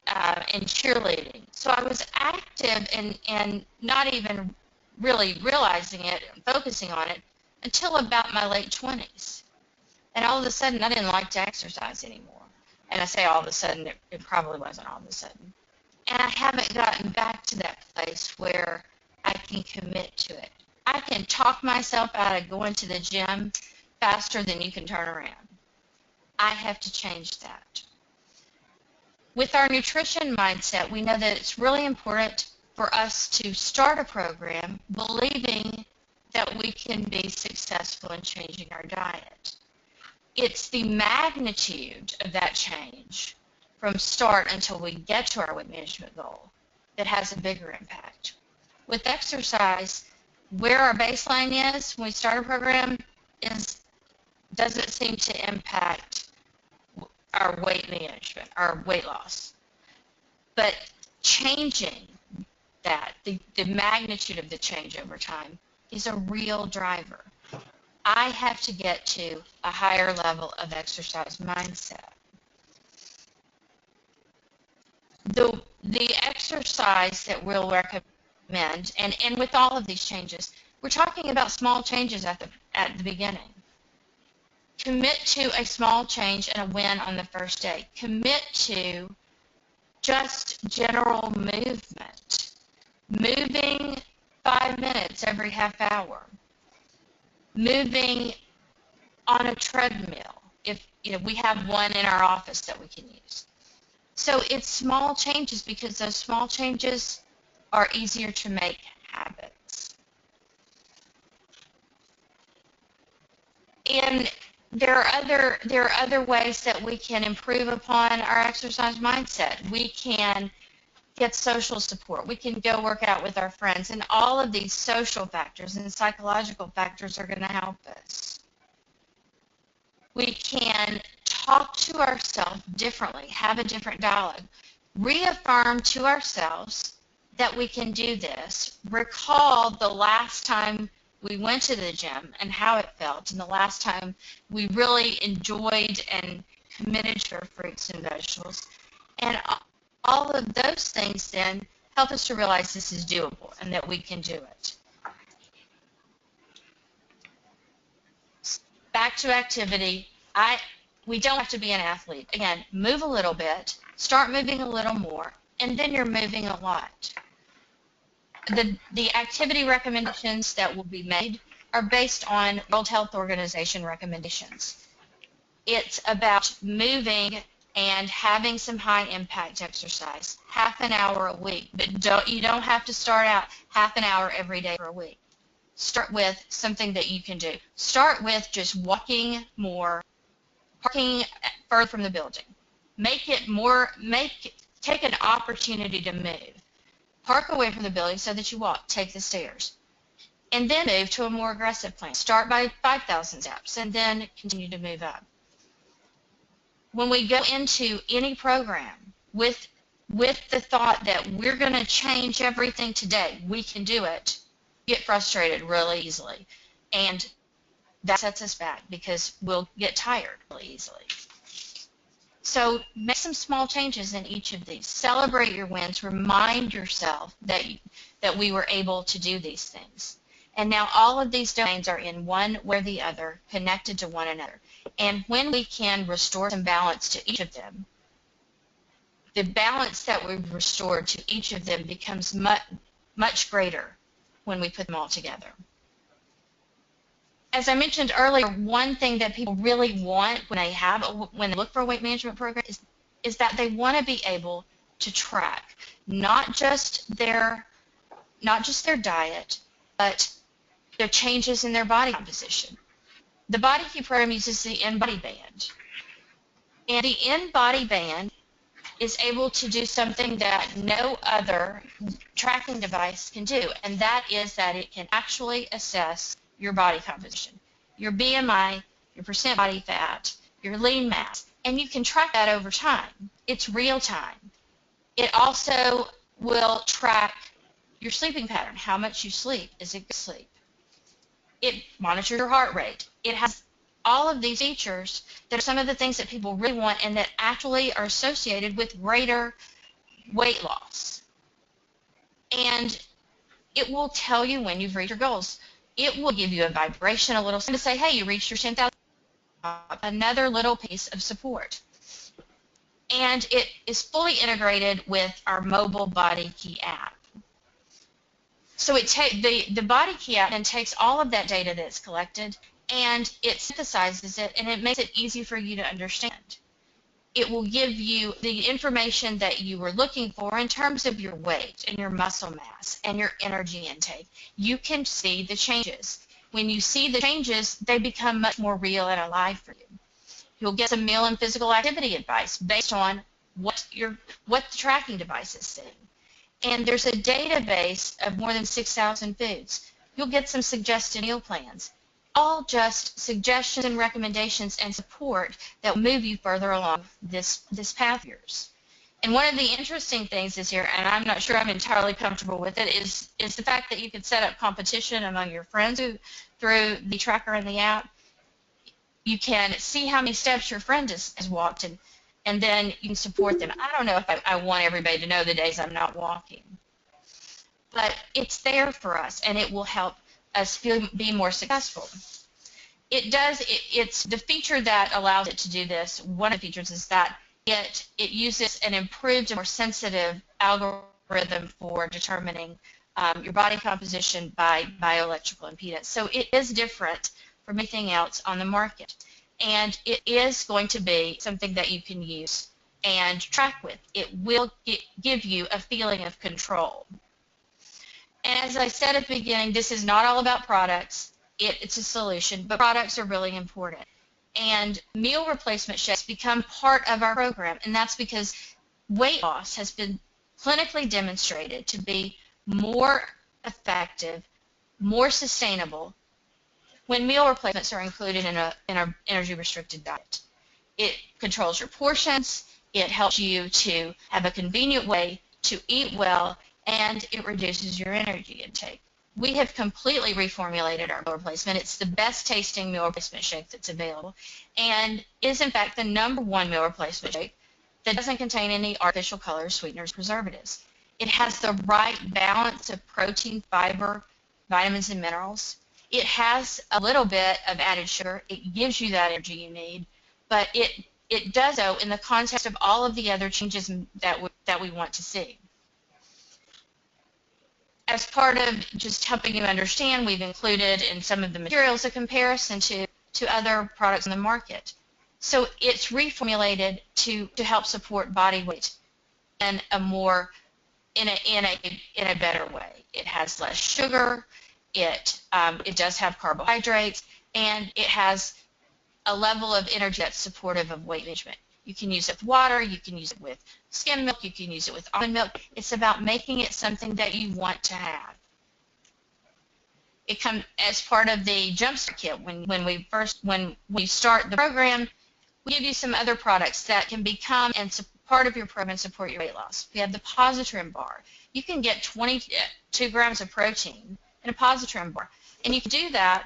and cheerleading. So I was active and not even really realizing it, focusing on it, until about my late 20s. And all of a sudden, I didn't like to exercise anymore. And I say all of a sudden, it probably wasn't all of a sudden. And I haven't gotten back to that place where I can commit to it. I can talk myself out of going to the gym faster than you can turn around. I have to change that. With our nutrition mindset, we know that it's really important for us to start a program believing that we can be successful in changing our diet. It's the magnitude of that change from start until we get to our weight management goal that has a bigger impact. With exercise, where our baseline is when we start a program doesn't seem to impact our weight management, our weight loss. But changing that, the magnitude of the change over time, is a real driver. I have to get to a higher level of exercise mindset. The exercise that we'll recommend, and with all of these changes, we're talking about small changes at the beginning. Commit to a small change and a win on the first day. Commit to just general movement. Moving 5 minutes every half hour. Moving on a treadmill. If we have one in our office that we can use. So it's small changes because those small changes are easier to make habits. And there are other ways that we can improve upon our exercise mindset. We can get social support. We can go work out with our friends. And all of these social factors and psychological factors are going to help us. We can talk to ourselves differently, have a different dialogue, reaffirm to ourselves that we can do this, recall the last time we went to the gym and how it felt, and the last time we really enjoyed and committed to our fruits and vegetables. And all of those things then help us to realize this is doable and that we can do it. Back to activity. We don't have to be an athlete. Again, move a little bit, start moving a little more, and then you're moving a lot. The activity recommendations that will be made are based on World Health Organization recommendations. It's about moving and having some high-impact exercise, half an hour a week. But you don't have to start out half an hour every day for a week. Start with something that you can do. Start with just walking more, parking further from the building. Take an opportunity to move. Park away from the building so that you walk. Take the stairs. And then move to a more aggressive plan. Start by 5,000 steps and then continue to move up. When we go into any program with the thought that we're going to change everything today, we can do it, get frustrated really easily. And that sets us back because we'll get tired really easily. So make some small changes in each of these. Celebrate your wins. Remind yourself that we were able to do these things. And now all of these domains are in one or the other, connected to one another. And when we can restore some balance to each of them, the balance that we've restored to each of them becomes much greater when we put them all together. As I mentioned earlier, one thing that people really want when they look for a weight management program is that they want to be able to track not just their diet, but their changes in their body composition. The BodyKey program uses the InBody band, and the InBody band is able to do something that no other tracking device can do, and that is that it can actually assess your body composition, your BMI, your percent body fat, your lean mass, and you can track that over time. It's real time. It also will track your sleeping pattern, how much you sleep. Is it good sleep? It monitors your heart rate. It has all of these features that are some of the things that people really want and that actually are associated with greater weight loss. And it will tell you when you've reached your goals. It will give you a vibration, a little to say, hey, you reached your 10,000. Another little piece of support. And it is fully integrated with our mobile BodyKey app. So the BodyKey app then takes all of that data that's collected and it synthesizes it and it makes it easy for you to understand. It will give you the information that you were looking for in terms of your weight and your muscle mass and your energy intake. You can see the changes. When you see the changes, they become much more real and alive for you. You'll get some meal and physical activity advice based on what the tracking device is seeing. And there's a database of more than 6,000 foods. You'll get some suggested meal plans, all just suggestions and recommendations and support that will move you further along this path of yours. And one of the interesting things this year, and I'm not sure I'm entirely comfortable with it, is the fact that you can set up competition among your friends through the tracker and the app. You can see how many steps your friend has walked, and then you can support them. I don't know if I want everybody to know the days I'm not walking, but it's there for us, and it will help us be more successful. It's the feature that allows it to do this. One of the features is that it uses an improved and more sensitive algorithm for determining your body composition by bioelectrical impedance. So it is different from anything else on the market. And it is going to be something that you can use and track with. It will give you a feeling of control. And as I said at the beginning, this is not all about products. It's a solution, but products are really important. And meal replacement shakes become part of our program, and that's because weight loss has been clinically demonstrated to be more effective, more sustainable when meal replacements are included in an energy-restricted diet. It controls your portions, it helps you to have a convenient way to eat well, and it reduces your energy intake. We have completely reformulated our meal replacement. It's the best tasting meal replacement shake that's available, and is in fact the #1 meal replacement shake that doesn't contain any artificial colors, sweeteners, preservatives. It has the right balance of protein, fiber, vitamins, and minerals. It has a little bit of added sugar. It gives you that energy you need, but it does so in the context of all of the other changes that we want to see. As part of just helping you understand, we've included in some of the materials a comparison to other products on the market. So it's reformulated to help support body weight in a better way. It has less sugar. It does have carbohydrates, and it has a level of energy that's supportive of weight management. You can use it with water, you can use it with skim milk, you can use it with almond milk. It's about making it something that you want to have. It comes as part of the Jumpstart Kit. When we start the program, we give you some other products that can become and part of your program and support your weight loss. We have the Positron bar. You can get 22 grams of protein in a Positron bar, and you can do that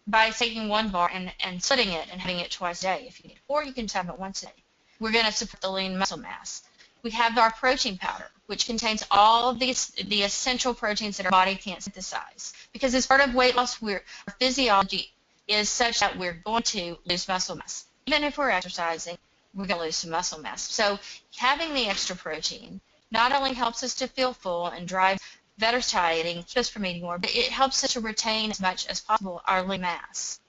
by taking one bar and splitting it and having it twice a day if you need, or you can just have it once a day. We're going to support the lean muscle mass. We have our protein powder, which contains all of the essential proteins that our body can't synthesize. Because as part of weight loss, our physiology is such that we're going to lose muscle mass. Even if we're exercising, we're going to lose some muscle mass. So having the extra protein not only helps us to feel full and drive better satiety and keep us from eating more, but it helps us to retain as much as possible our lean mass.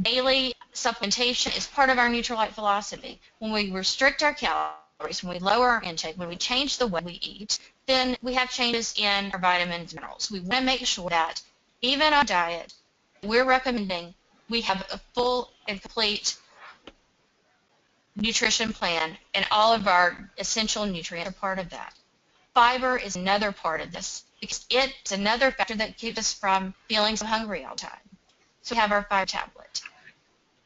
Daily supplementation is part of our Nutrilite philosophy. When we restrict our calories, when we lower our intake, when we change the way we eat, then we have changes in our vitamins and minerals. We want to make sure that even on our diet, we're recommending we have a full and complete nutrition plan, and all of our essential nutrients are part of that. Fiber is another part of this because it's another factor that keeps us from feeling so hungry all the time. So we have our fiber tablet.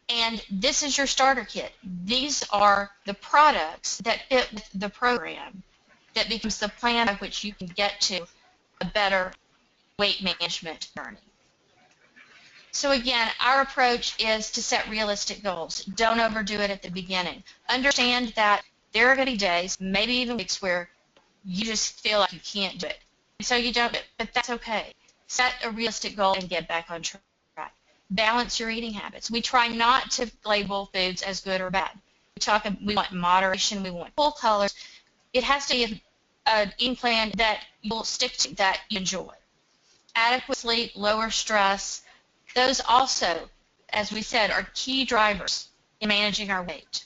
And this is your starter kit. These are the products that fit with the program that becomes the plan by which you can get to a better weight management journey. So again, our approach is to set realistic goals. Don't overdo it at the beginning. Understand that there are going to be days, maybe even weeks, where you just feel like you can't do it. And so you don't do it, but that's okay. Set a realistic goal and get back on track. Balance your eating habits. We try not to label foods as good or bad. We want moderation. We want full colors. It has to be an eating plan that you'll stick to, that you enjoy. Adequate sleep, lower stress. Those also, as we said, are key drivers in managing our weight.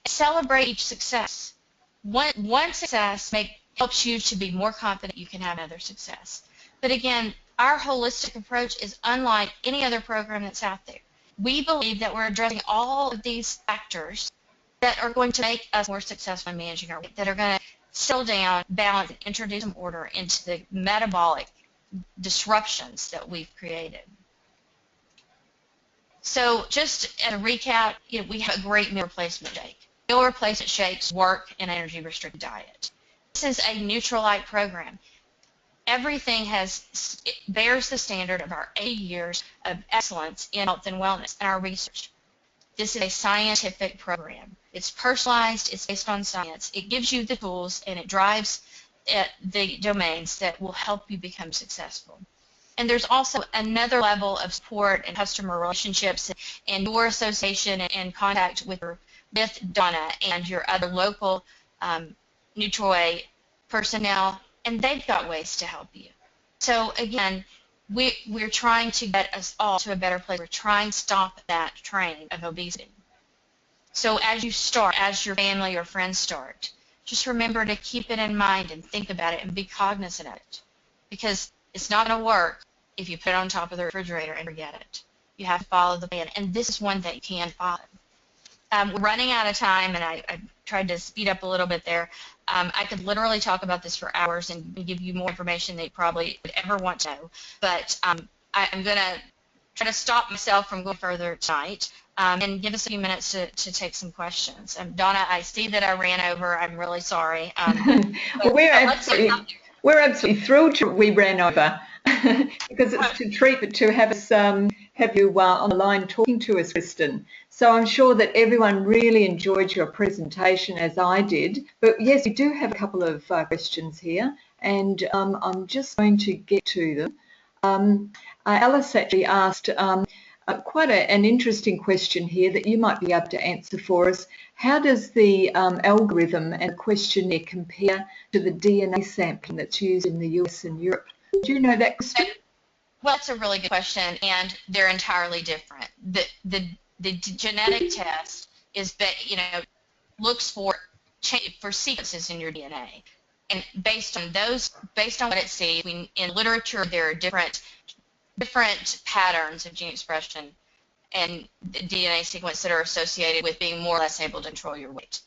Celebrate each success. One success helps you to be more confident you can have another success. But again, our holistic approach is unlike any other program that's out there. We believe that we're addressing all of these factors that are going to make us more successful in managing our weight, that are going to settle down, balance, and introduce some order into the metabolic disruptions that we've created. So just as a recap, we have a great meal replacement shake. Meal replacement shakes work in an energy-restricted diet. This is a neutral-light program. Everything bears the standard of our 80 years of excellence in health and wellness and our research. This is a scientific program. It's personalized, it's based on science. It gives you the tools and it drives the domains that will help you become successful. And there's also another level of support and customer relationships and your association and contact with Donna and your other local NutriWay personnel, and they've got ways to help you. So again, we're trying to get us all to a better place. We're trying to stop that train of obesity. So as you start, as your family or friends start, just remember to keep it in mind and think about it and be cognizant of it. Because it's not going to work if you put it on top of the refrigerator and forget it. You have to follow the plan, and this is one that you can follow. We're running out of time, and I tried to speed up a little bit there. I could literally talk about this for hours and give you more information than you probably would ever want to know. But I'm going to try to stop myself from going further tonight and give us a few minutes to take some questions. Donna, I see that I ran over. I'm really sorry. Well, we're absolutely thrilled we ran over because it's a treat to have us have you on the line talking to us, Kristen. So I'm sure that everyone really enjoyed your presentation, as I did. But yes, we do have a couple of questions here, and I'm just going to get to them. Alice actually asked quite an interesting question here that you might be able to answer for us. How does the algorithm and the questionnaire compare to the DNA sampling that's used in the US and Europe? Do you know that, Kristen? Well, that's a really good question, and they're entirely different. The genetic test is looks for sequences in your DNA, and based on what it sees, in literature there are different patterns of gene expression and DNA sequence that are associated with being more or less able to control your weight.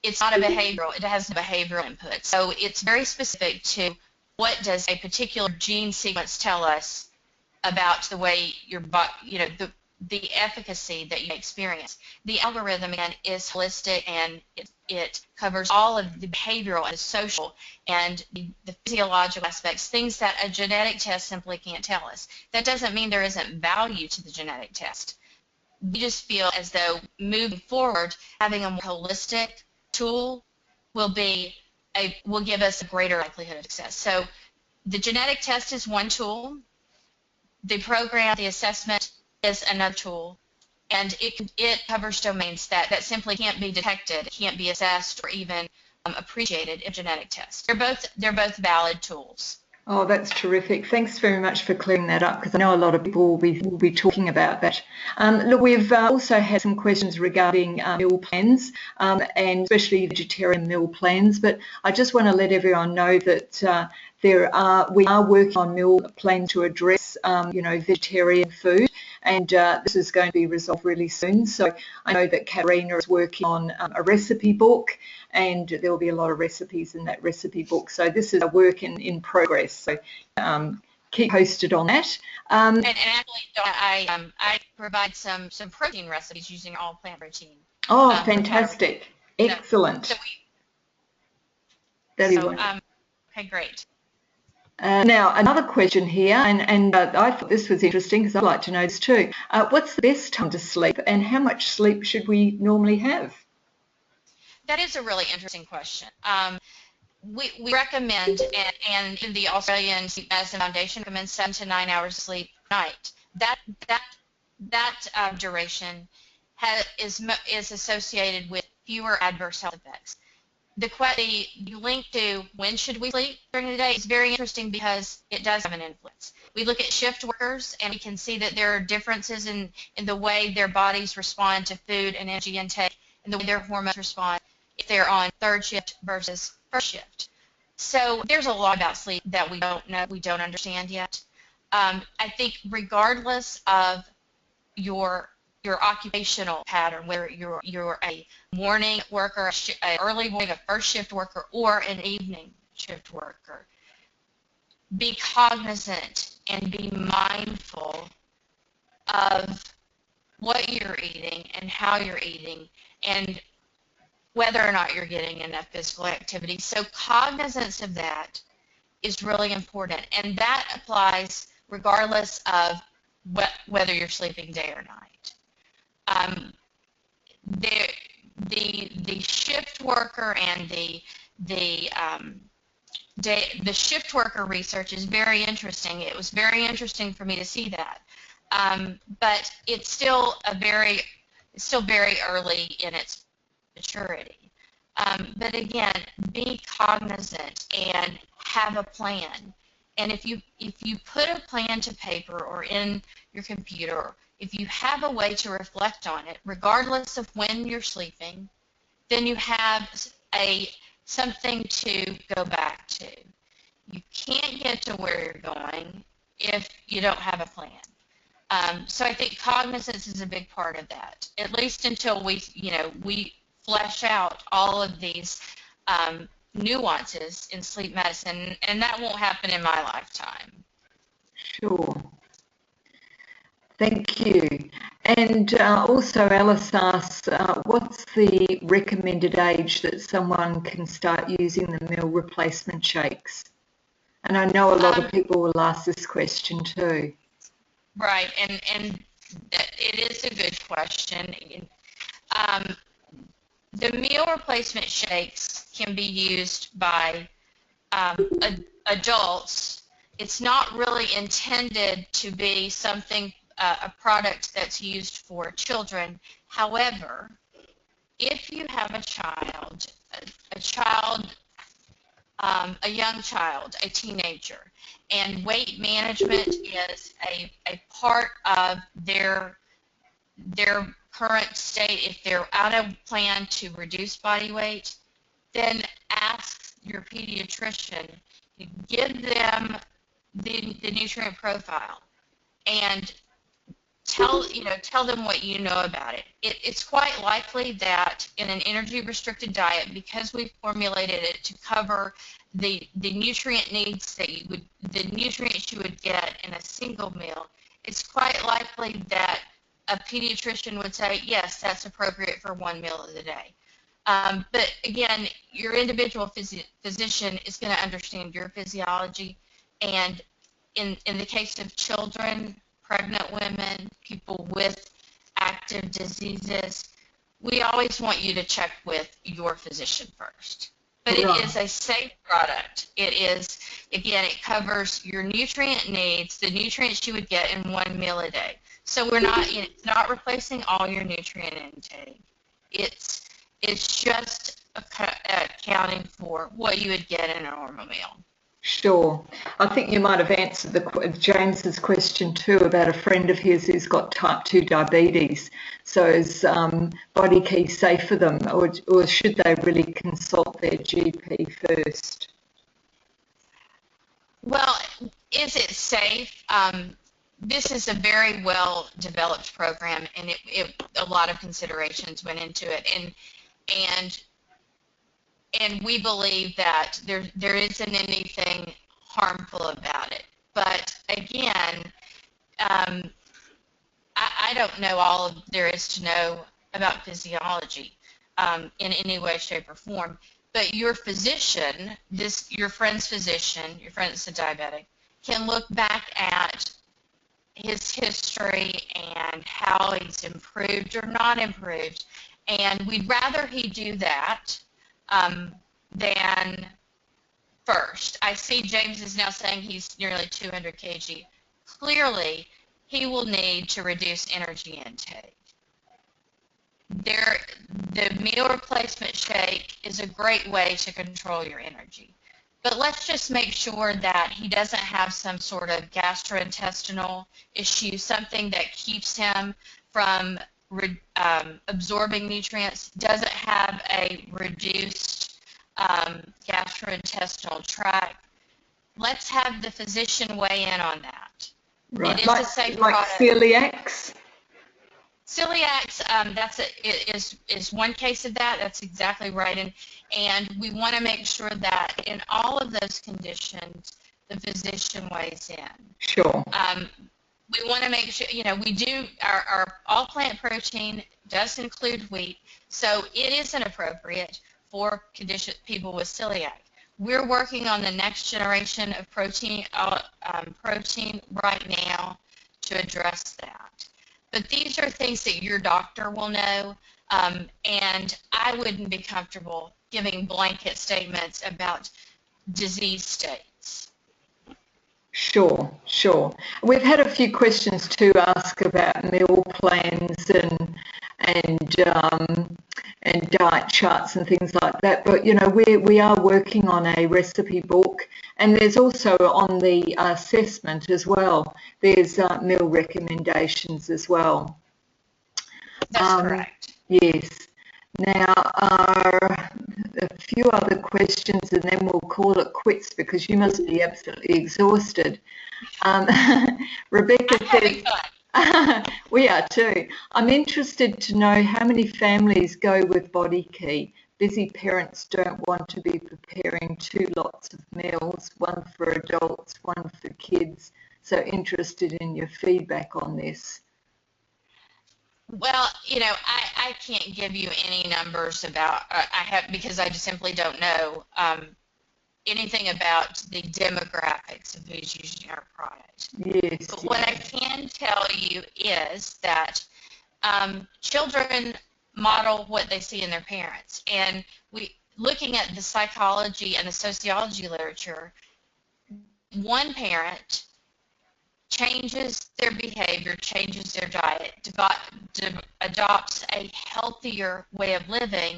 It's not it has a behavioral input. So it's very specific to what does a particular gene sequence tell us about the way your body, the efficacy that you experience. The algorithm, again, is holistic, and it covers all of the behavioral and social and the physiological aspects, things that a genetic test simply can't tell us. That doesn't mean there isn't value to the genetic test. We just feel as though moving forward, having a more holistic tool will give us a greater likelihood of success. So the genetic test is one tool. The program, the assessment, is another tool, and it covers domains that simply can't be detected, can't be assessed, or even appreciated in genetic tests. They're both valid tools. Oh, that's terrific. Thanks very much for clearing that up, because I know a lot of people will be talking about that. Look, we've also had some questions regarding meal plans, and especially vegetarian meal plans, but I just want to let everyone know that we are working on meal plans to address, vegetarian food, and this is going to be resolved really soon. So I know that Katarina is working on a recipe book, and there will be a lot of recipes in that recipe book. So this is a work in progress. So keep posted on that. And actually, I provide some protein recipes using all plant protein. Oh, fantastic! Excellent. Okay, great. Now, another question here, and I thought this was interesting because I'd like to know this too. What's the best time to sleep, and how much sleep should we normally have? That is a really interesting question. We recommend, and the Australian Sleep Medicine Foundation recommends 7 to 9 hours of sleep per night. That duration is associated with fewer adverse health effects. The link to when should we sleep during the day is very interesting because it does have an influence. We look at shift workers, and we can see that there are differences in the way their bodies respond to food and energy intake, and the way their hormones respond if they're on third shift versus first shift. So there's a lot about sleep that we don't know, we don't understand yet. I think regardless of your your occupational pattern, whether you're a morning worker, a early morning, a first shift worker, or an evening shift worker. Be cognizant and be mindful of what you're eating and how you're eating and whether or not you're getting enough physical activity. So cognizance of that is really important, and that applies regardless of whether you're sleeping day or night. The shift worker and the shift worker research is very interesting. It was very interesting for me to see that, but it's still very early in its maturity. But again, be cognizant and have a plan. And if you put a plan to paper or in your computer, if you have a way to reflect on it, regardless of when you're sleeping, then you have something to go back to. You can't get to where you're going if you don't have a plan. So I think cognizance is a big part of that, at least until we flesh out all of these nuances in sleep medicine, and that won't happen in my lifetime. Sure. Thank you. And also Alice asks, what's the recommended age that someone can start using the meal replacement shakes? And I know a lot of people will ask this question too. Right, and it is a good question. The meal replacement shakes can be used by adults. It's not really intended to be something, a product that's used for children. However, if you have a child, a young child, a teenager, and weight management is a part of their current state, if they're on a plan to reduce body weight, then ask your pediatrician to give them the nutrient profile and tell them what you know about it. It's quite likely that in an energy restricted diet, because we've formulated it to cover the nutrient needs the nutrients you would get in a single meal, it's quite likely that a pediatrician would say, yes, that's appropriate for one meal of the day. But again, your individual physician is going to understand your physiology, and in the case of children, pregnant women, people with active diseases, we always want you to check with your physician first. But it is a safe product. It is, again, it covers your nutrient needs, the nutrients you would get in one meal a day. So it's not replacing all your nutrient intake. It's just accounting for what you would get in a normal meal. Sure. I think you might have answered James's question too about a friend of his who's got type 2 diabetes. So is BodyKey safe for them, or should they really consult their GP first? Well, is it safe? This is a very well developed program, and a lot of considerations went into it, and we believe that there isn't anything harmful about it. But again, I don't know all there is to know about physiology in any way, shape, or form. But your physician, your friend's physician, your friend that's a diabetic, can look back at his history and how he's improved or not improved. And we'd rather he do that than first. I see James is now saying he's nearly 200 kg. Clearly, he will need to reduce energy intake. The meal replacement shake is a great way to control your energy. But let's just make sure that he doesn't have some sort of gastrointestinal issue, something that keeps him from absorbing nutrients, doesn't have a reduced gastrointestinal tract. Let's have the physician weigh in on that. Right. It is a safe like product. celiacs? Celiac, is one case of that. That's exactly right, and we want to make sure that in all of those conditions, the physician weighs in. Sure. We want to make sure, we do, our all plant protein does include wheat, so it isn't appropriate for people with celiac. We're working on the next generation of protein right now to address that. But these are things that your doctor will know, and I wouldn't be comfortable giving blanket statements about disease states. Sure, sure. We've had a few questions to ask about meal plans and diet charts and things like that. But we are working on a recipe book, and there's also on the assessment as well. There's meal recommendations as well. That's correct. Yes. Now, a few other questions, and then we'll call it quits because you must be absolutely exhausted. Rebecca says, we are too. I'm interested to know how many families go with BodyKey. Busy parents don't want to be preparing 2 lots of meals, one for adults, one for kids. So interested in your feedback on this. Well, I can't give you any numbers about, because I just simply don't know anything about the demographics of who's using our product. Yes. But what I can tell you is that children model what they see in their parents. And looking at the psychology and the sociology literature, one parent changes their behavior, changes their diet, adopts a healthier way of living,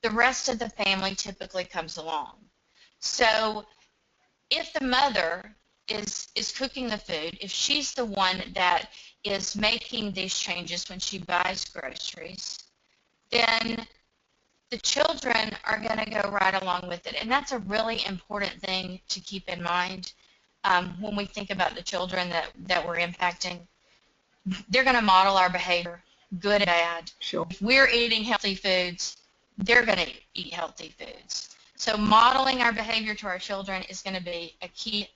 the rest of the family typically comes along. So if the mother is cooking the food, if she's the one that is making these changes when she buys groceries, then the children are going to go right along with it. And that's a really important thing to keep in mind. When we think about the children that we're impacting, they're going to model our behavior, good and bad. Sure. If we're eating healthy foods, they're going to eat healthy foods. So modeling our behavior to our children is going to be a key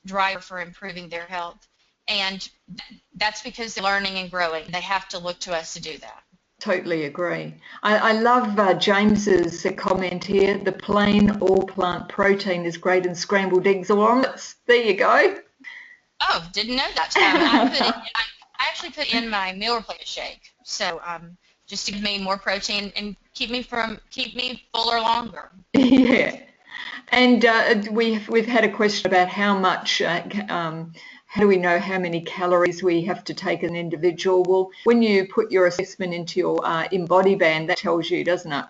driver for improving their health. And that's because they're learning and growing. They have to look to us to do that. Totally agree. I love James's comment here. The plain all-plant protein is great in scrambled eggs or omelets. There you go. Oh, didn't know that. I actually put in my meal replacement shake. So just to give me more protein and keep me fuller longer. Yeah. And we've had a question about how much. How do we know how many calories we have to take an individual? Well, when you put your assessment into your InBody band, that tells you, doesn't it?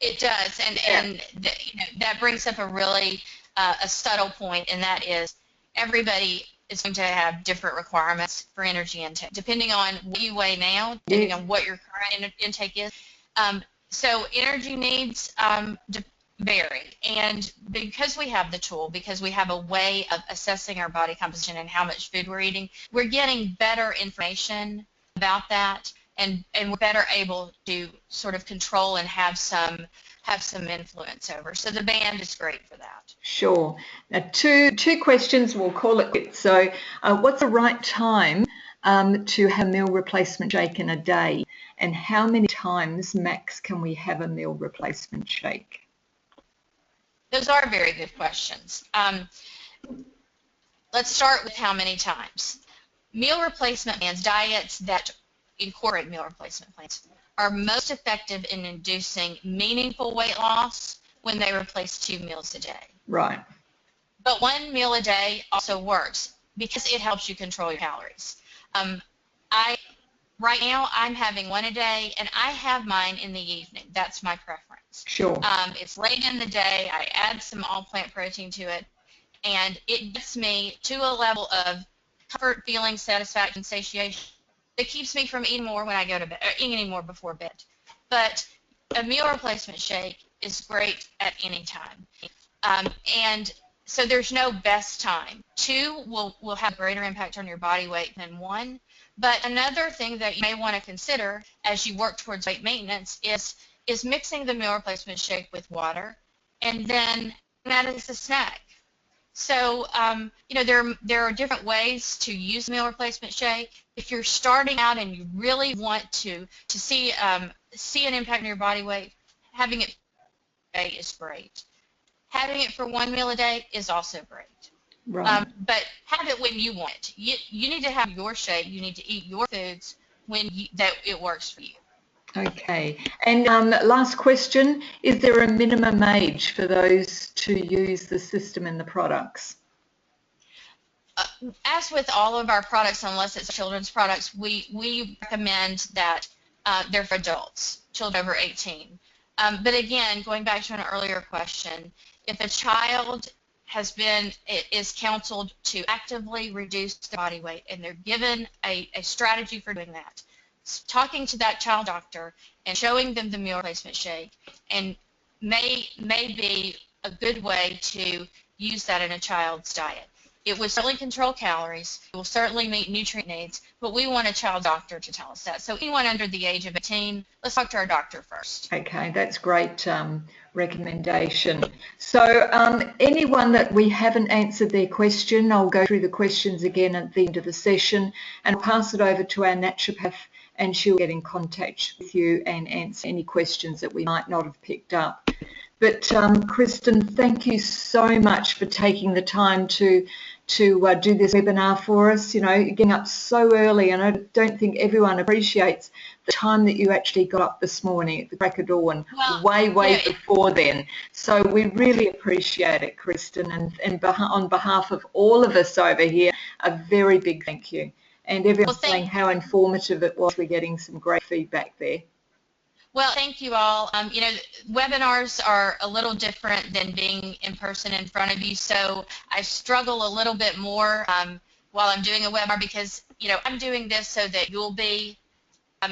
It does, and that brings up a really a subtle point, and that is everybody is going to have different requirements for energy intake, depending on what you weigh now, depending on what your current intake is. So energy needs vary, and because we have the tool, because we have a way of assessing our body composition and how much food we're eating, we're getting better information about that, and we're better able to sort of control and have some influence over. So the band is great for that. Sure. Now, two questions, we'll call it quits. So what's the right time to have a meal replacement shake in a day, and how many times max can we have a meal replacement shake? Those are very good questions. Let's start with how many times. Meal replacement plans, diets that incorporate meal replacement plans, are most effective in inducing meaningful weight loss when they replace 2 meals a day. Right. But 1 meal a day also works because it helps you control your calories. Right now, I'm having 1 a day, and I have mine in the evening. That's my preference. Sure. It's late in the day. I add some all-plant protein to it, and it gets me to a level of comfort, feeling, satisfaction, satiation that keeps me from eating more when I go to bed, or eating any more before bed. But a meal replacement shake is great at any time. And So there's no best time. 2 will have greater impact on your body weight than 1. But another thing that you may want to consider as you work towards weight maintenance is mixing the meal replacement shake with water, and then that is a snack. So there are different ways to use meal replacement shake. If you're starting out and you really want to see an impact on your body weight, having it is great. Having it for 1 meal a day is also great. Right. But have it when you want it. You need to have your shake. You need to eat your foods that it works for you. Okay. And last question, is there a minimum age for those to use the system and the products? As with all of our products, unless it's children's products, we recommend that they're for adults, children over 18. But again, going back to an earlier question, if a child is counseled to actively reduce their body weight and they're given a strategy for doing that, talking to that child doctor and showing them the meal replacement shake and may be a good way to use that in a child's diet. It will certainly control calories. It will certainly meet nutrient needs, but we want a child doctor to tell us that. So anyone under the age of 18, let's talk to our doctor first. Okay, that's great recommendation. So anyone that we haven't answered their question, I'll go through the questions again at the end of the session and pass it over to our naturopath, and she'll get in contact with you and answer any questions that we might not have picked up. But Kristen, thank you so much for taking the time to do this webinar for us. You know, getting up so early, and I don't think everyone appreciates the time that you actually got up this morning at the crack of dawn, way before then. So we really appreciate it, Kristen, and on behalf of all of us over here, a very big thank you. And everyone's saying how informative it was. We're getting some great feedback there. Well, thank you all. Webinars are a little different than being in person in front of you, so I struggle a little bit more while I'm doing a webinar because, I'm doing this so that you'll be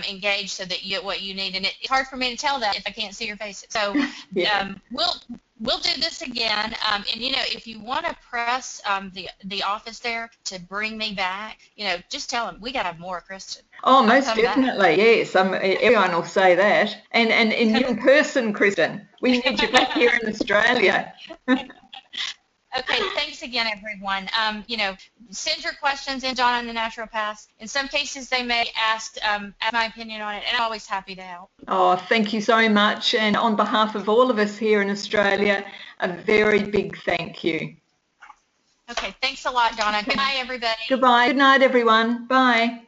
engaged, so that you get what you need, and it's hard for me to tell that if I can't see your faces. So yeah. We'll do this again, and if you want to press the office there to bring me back, just tell them we got to have more Kristen. Oh, most definitely, yes. Everyone will say that. And in person, Kristen, we need you back here in Australia. Okay, thanks again, everyone. Send your questions in, Donna and the naturopaths. In some cases, they may ask my opinion on it, and I'm always happy to help. Oh, thank you so much. And on behalf of all of us here in Australia, a very big thank you. Okay, thanks a lot, Donna. Good night, everybody. Goodbye. Good night, everyone. Bye.